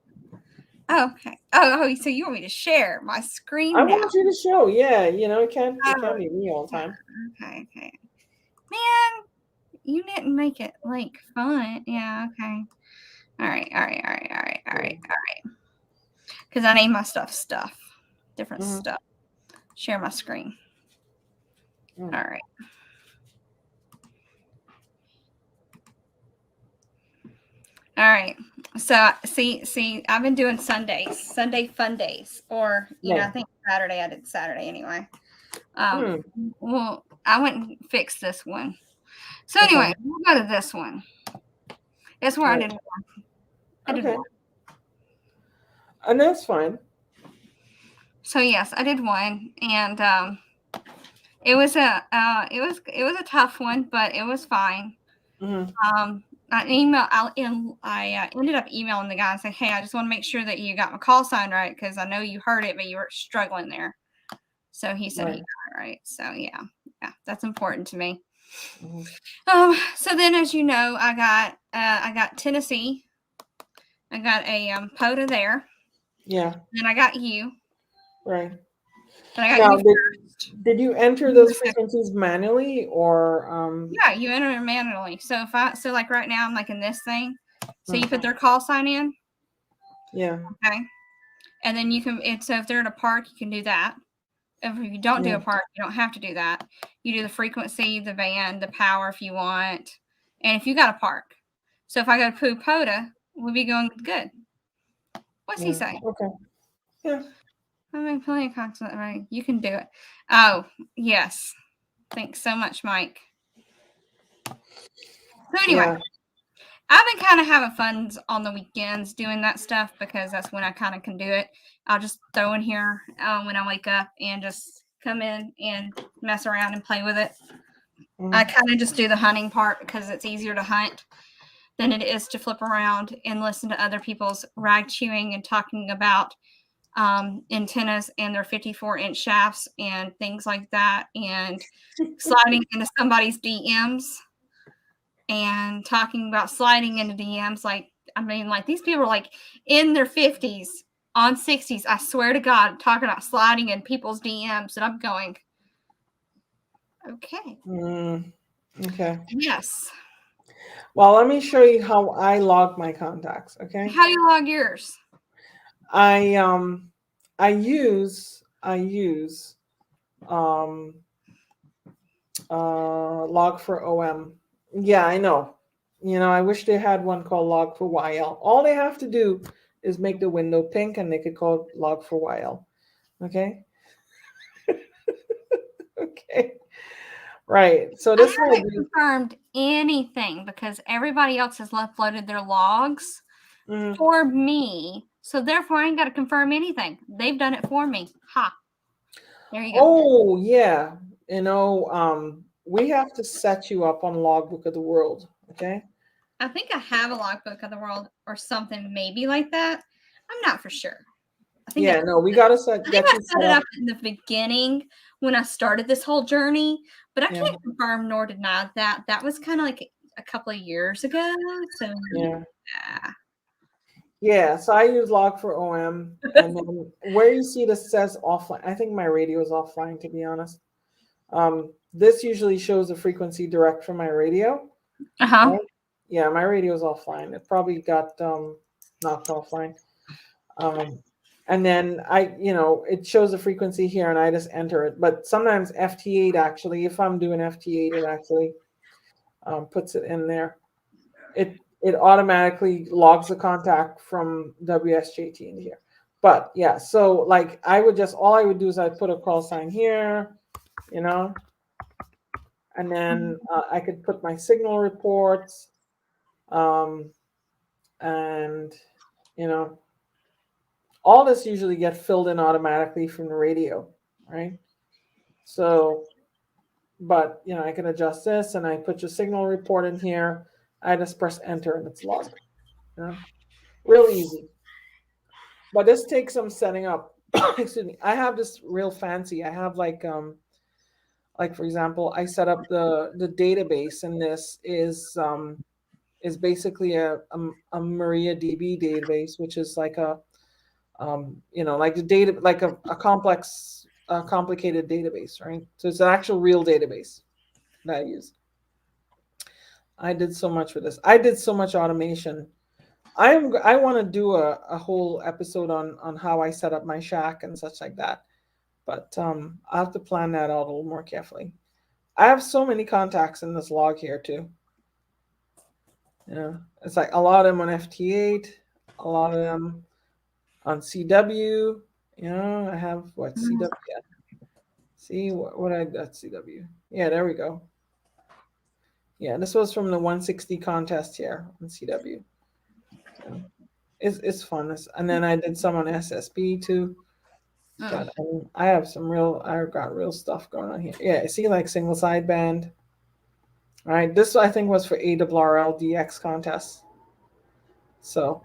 Oh, okay. Oh, so you want me to share my screen I now? want you to show. Yeah, it can't be me all the time. Okay. Man, you didn't make it like fun. Yeah, okay. All right. Because I need my stuff. Different stuff. share my screen. Oh. All right. All right. So see, I've been doing Sunday fun days, or Right. I think Saturday. I did Saturday anyway. Hmm. Well, I went and fixed this one. So Okay. anyway, we'll go to this one. That's where I Right. did one. I did Okay. one. And that's fine. So yes, I did one, and it was a tough one, but it was fine. Mhm. I ended up emailing the guy and saying, "Hey, I just want to make sure that you got my call sign right, because I know you heard it, but you were struggling there." So he said he Right. got it right. So yeah, that's important to me. Mhm. So then, as you know, I got Tennessee. I got a POTA there. Yeah. Then I got you. Right. Then I got Now, you first. did you enter those frequencies manually or Yeah, you enter it manually. So like right now I'm like in this thing. So you put Mhm. their call sign in. Yeah. Okay. And then you can so if they're in a park, you can do that. If you don't do Yeah. a park, you don't have to do that. You do the frequency, the band, the power if you want. And if you got a park. So if I go to POTA, we'll be going good. What's he Yeah. saying? Okay. Yeah. I mean, plenty of content, right? You can do it. Oh, yes. Thanks so much, Mike. So anyway, Yeah. I've been kind of having fun on the weekends doing that stuff, because that's when I kind of can do it. I'll just throw in here when I wake up and just come in and mess around and play with it. I Mhm. kind of just do the hunting part because it's easier to hunt than it is to flip around and listen to other people's rag chewing and talking about antennas and their 54-inch shafts and things like that, and sliding into somebody's DMs and talking about sliding into DMs. Like these people are like in their 50s on 60s, I swear to God, talking about sliding in people's DMs, and I'm going, okay. Okay. Yes. Well, let me show you how I log my contacts. Okay. How do you log yours? I use log for OM. Yeah, I know. I wish they had one called log for YL. All they have to do is make the window pink and they could call it log for YL. Okay. Okay. Right. So this I will haven't confirmed anything because everybody else has uploaded their logs for me. So therefore, I ain't got to confirm anything. They've done it for me. Ha. There you go. Oh yeah. We have to set you up on Logbook of the World. Okay. I think I have a logbook of the world or something, maybe like that. I'm not for sure. I think we gotta I think I set it up in the beginning when I started this whole journey, but I can't confirm nor deny that. That was kind of like a couple of years ago. So yeah. So I use log for OM, and then where you see this says offline. I think my radio is offline, to be honest. This usually shows the frequency direct from my radio. Right? Yeah, my radio is offline. It probably got knocked offline. And then it shows the frequency here and I just enter it. But sometimes FT8 actually, if I'm doing FT8, it actually puts it in there. It automatically logs the contact from WSJT in here. But yeah, so like all I would do is I'd put a call sign here, and then I could put my signal reports, and all this usually get filled in automatically from the radio, right? So, but I can adjust this and I put your signal report in here. I just press enter and it's logged. Real easy. But this takes some setting up. Excuse me. I have this real fancy. I have like for example, I set up the database, and this is basically a MariaDB database, which is like a like the data, like a complex, complicated database, right? So it's an actual real database that I use. I did so much with this. I did so much automation. I want to do a whole episode on how I set up my shack and such like that. but I'll have to plan that out a little more carefully. I have so many contacts in this log here too. Yeah, it's like a lot of them on FT8, a lot of them on CW. I have what CW? Yeah. See what I got CW. Yeah, there we go. Yeah, this was from the 160 contest here on CW. So it's fun. And then I did some on SSB too. God, I have I've got real stuff going on here. Yeah, see, like single sideband. All right, this I think was for ARRL DX contest. So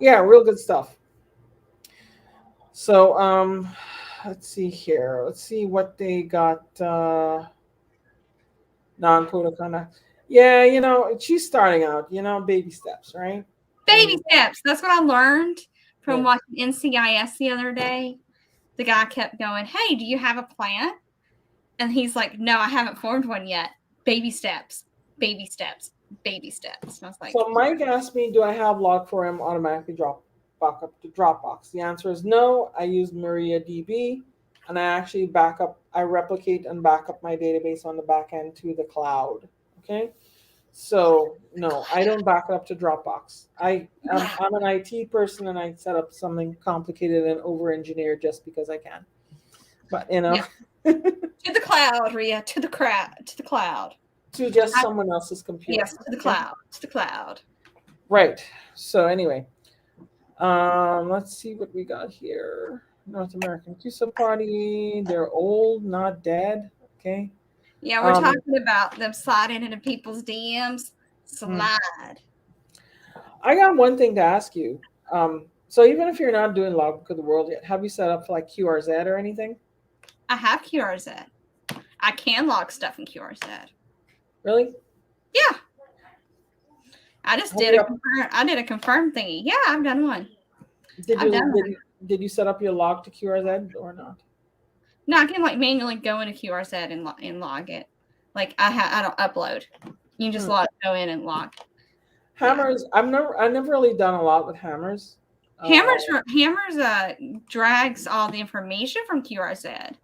yeah, real good stuff. So let's see here. Let's see what they got. Non-quota conduct. Yeah, she's starting out. Baby steps, right? Baby steps. That's what I learned from Yeah. watching NCIS the other day. The guy kept going, "Hey, do you have a plan?" And he's like, "No, I haven't formed one yet. Baby steps, baby steps, baby steps." And I was like, So Mike asked me, do I have Log4m automatically drop back up to Dropbox? The answer is no. I use MariaDB, and I actually I replicate and back up my database on the back end to the cloud. Okay. So no, I don't back it up to Dropbox. I'm an IT person, and I set up something complicated and over-engineered just because I can. But Yeah. To the cloud, Ria. To the cloud. To just someone else's computer. Yes, to the cloud. To the cloud. Right. So anyway, let's see what we got here. North American QSL Party. They're old, not dead. Okay. Yeah, we're talking about them sliding into people's DMs. Slide. I got one thing to ask you. So even if you're not doing Logbook of the World yet, have you set up for like QRZ or anything? I have QRZ. I can log stuff in QRZ. Really? Yeah. I just did a confirm thingy. Yeah, I've done one. Did you set up your log to QRZ or not? No, I can like manually go into QRZ and log it. Like I don't upload. You can just go in and log. Hammers. Yeah. I've never really done a lot with Hammers. Hammers drags all the information from QRZ,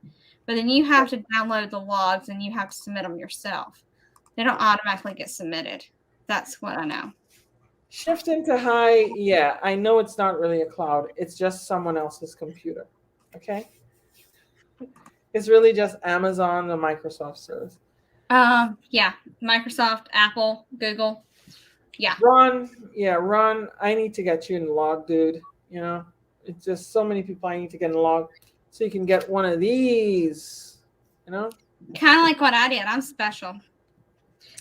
but then you have to download the logs and you have to submit them yourself. They don't automatically get submitted. That's what I know. Shift into high. Yeah, I know it's not really a cloud. It's just someone else's computer. Okay. It's really just Amazon or Microsoft service. Yeah, Microsoft, Apple, Google. Yeah. Ron, I need to get you in the log, dude. It's just so many people I need to get in the log so you can get one of these, Kind of like what I did. I'm special.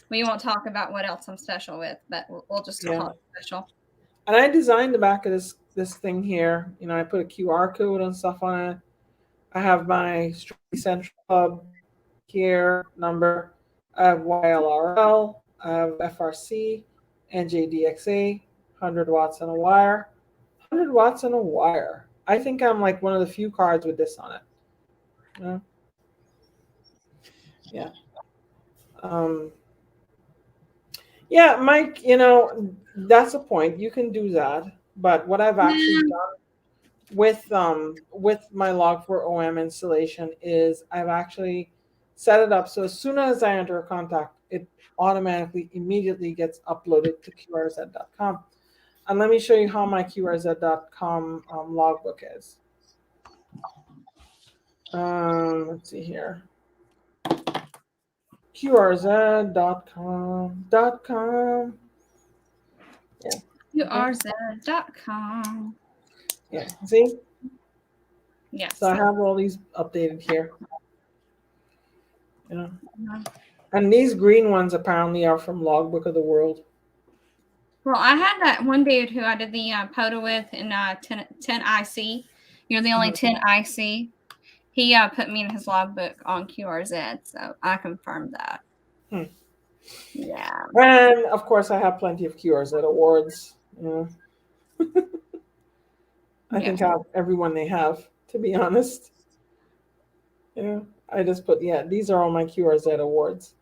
We won't talk about what else I'm special with, but we'll just call it special. And I designed the back of this thing here. I put a QR code and stuff on it. I have my Central Hub here number. I have YLRL. I have FRC, NJDXA, 100 watts on a wire. 100 watts on a wire. I think I'm like one of the few cards with this on it. Yeah. Yeah, Mike, that's a point. You can do that. But what I've actually done with my Log4OM installation is I've actually set it up so as soon as I enter a contact, it automatically immediately gets uploaded to QRZ.com. And let me show you how my QRZ.com logbook is. Let's see here. QRZ.com. Yeah. QRZ.com. Yeah. See? Yes. So I have all these updated here. And these green ones apparently are from Logbook of the World. Well, I had that one dude who I did the POTA with in 10 IC. You're the only 10 IC. He put me in his logbook on QRZ, so I confirmed that. Yeah. And of course, I have plenty of QRZ awards. I think I have everyone they have, to be honest. I just put, these are all my QRZ awards.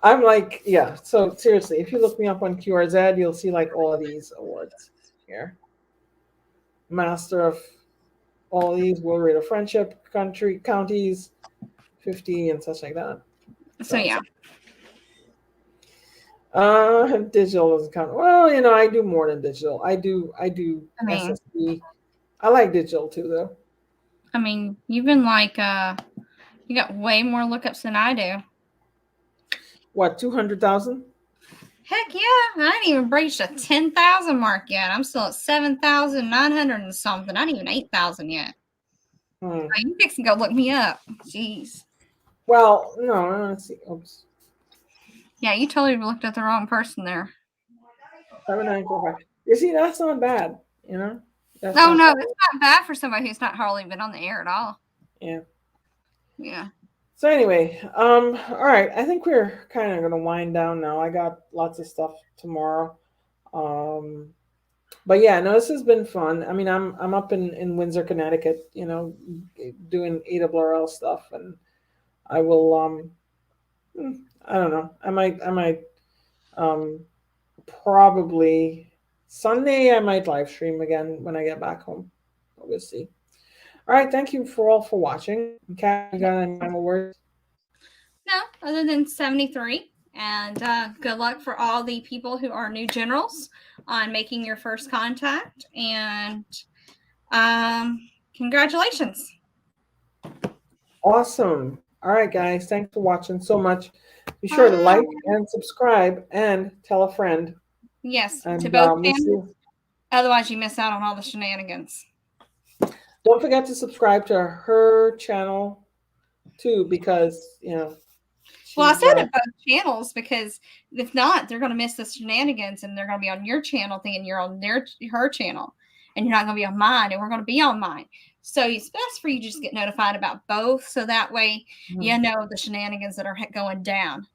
I'm like, so seriously, if you look me up on QRZ, you'll see like all of these awards here. Master of all these will rate of friendship, country, counties, 50 and such like that. So yeah. Digital doesn't count. Well, I do more than digital. I do I mean, SSD. I like digital too, though. I mean, you've been like you got way more lookups than I do. What, 200,000? Heck yeah, I ain't even breached a 10,000 mark yet. I'm still at 7,900 and something. Not even 8,000 yet. Hmm. You fix and go look me up. Jeez. Well, no, let's see. Oops. Yeah, you totally looked at the wrong person there. 7945. You see, that's not bad. That's No, not it's not bad for somebody who's not hardly been on the air at all. Yeah. Yeah. So anyway, all right. I think we're kind of gonna wind down now. I got lots of stuff tomorrow. But yeah, no, this has been fun. I mean, I'm up in Windsor, Connecticut, doing ARRL stuff, and I will I don't know. I might probably Sunday I might live stream again when I get back home. We'll see. All right, thank you all for watching. Kat, you got any final words? No, other than 73. And good luck for all the people who are new generals on making your first contact. And congratulations. Awesome. All right, guys. Thanks for watching so much. Be sure to like and subscribe and tell a friend. Yes, And, to both channels. Otherwise, you miss out on all the shenanigans. Don't forget to subscribe to her channel too, because well, I said it both channels because if not, they're going to miss the shenanigans and they're going to be on your channel thinking you're on her channel, and you're not going to be on mine, and we're going to be on mine. So it's best for you to just get notified about both, so that way you know the shenanigans that are going down.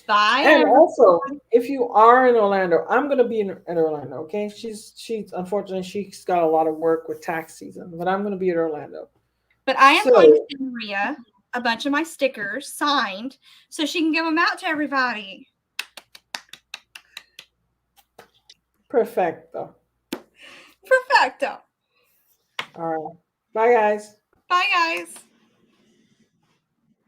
Bye. And also, if you are in Orlando, I'm going to be in Orlando. Okay, she's unfortunately she's got a lot of work with tax season, but I'm going to be in Orlando. But I am going to send Maria a bunch of my stickers signed so she can give them out to everybody. Perfecto. Perfecto. All right. Bye, guys. Bye, guys.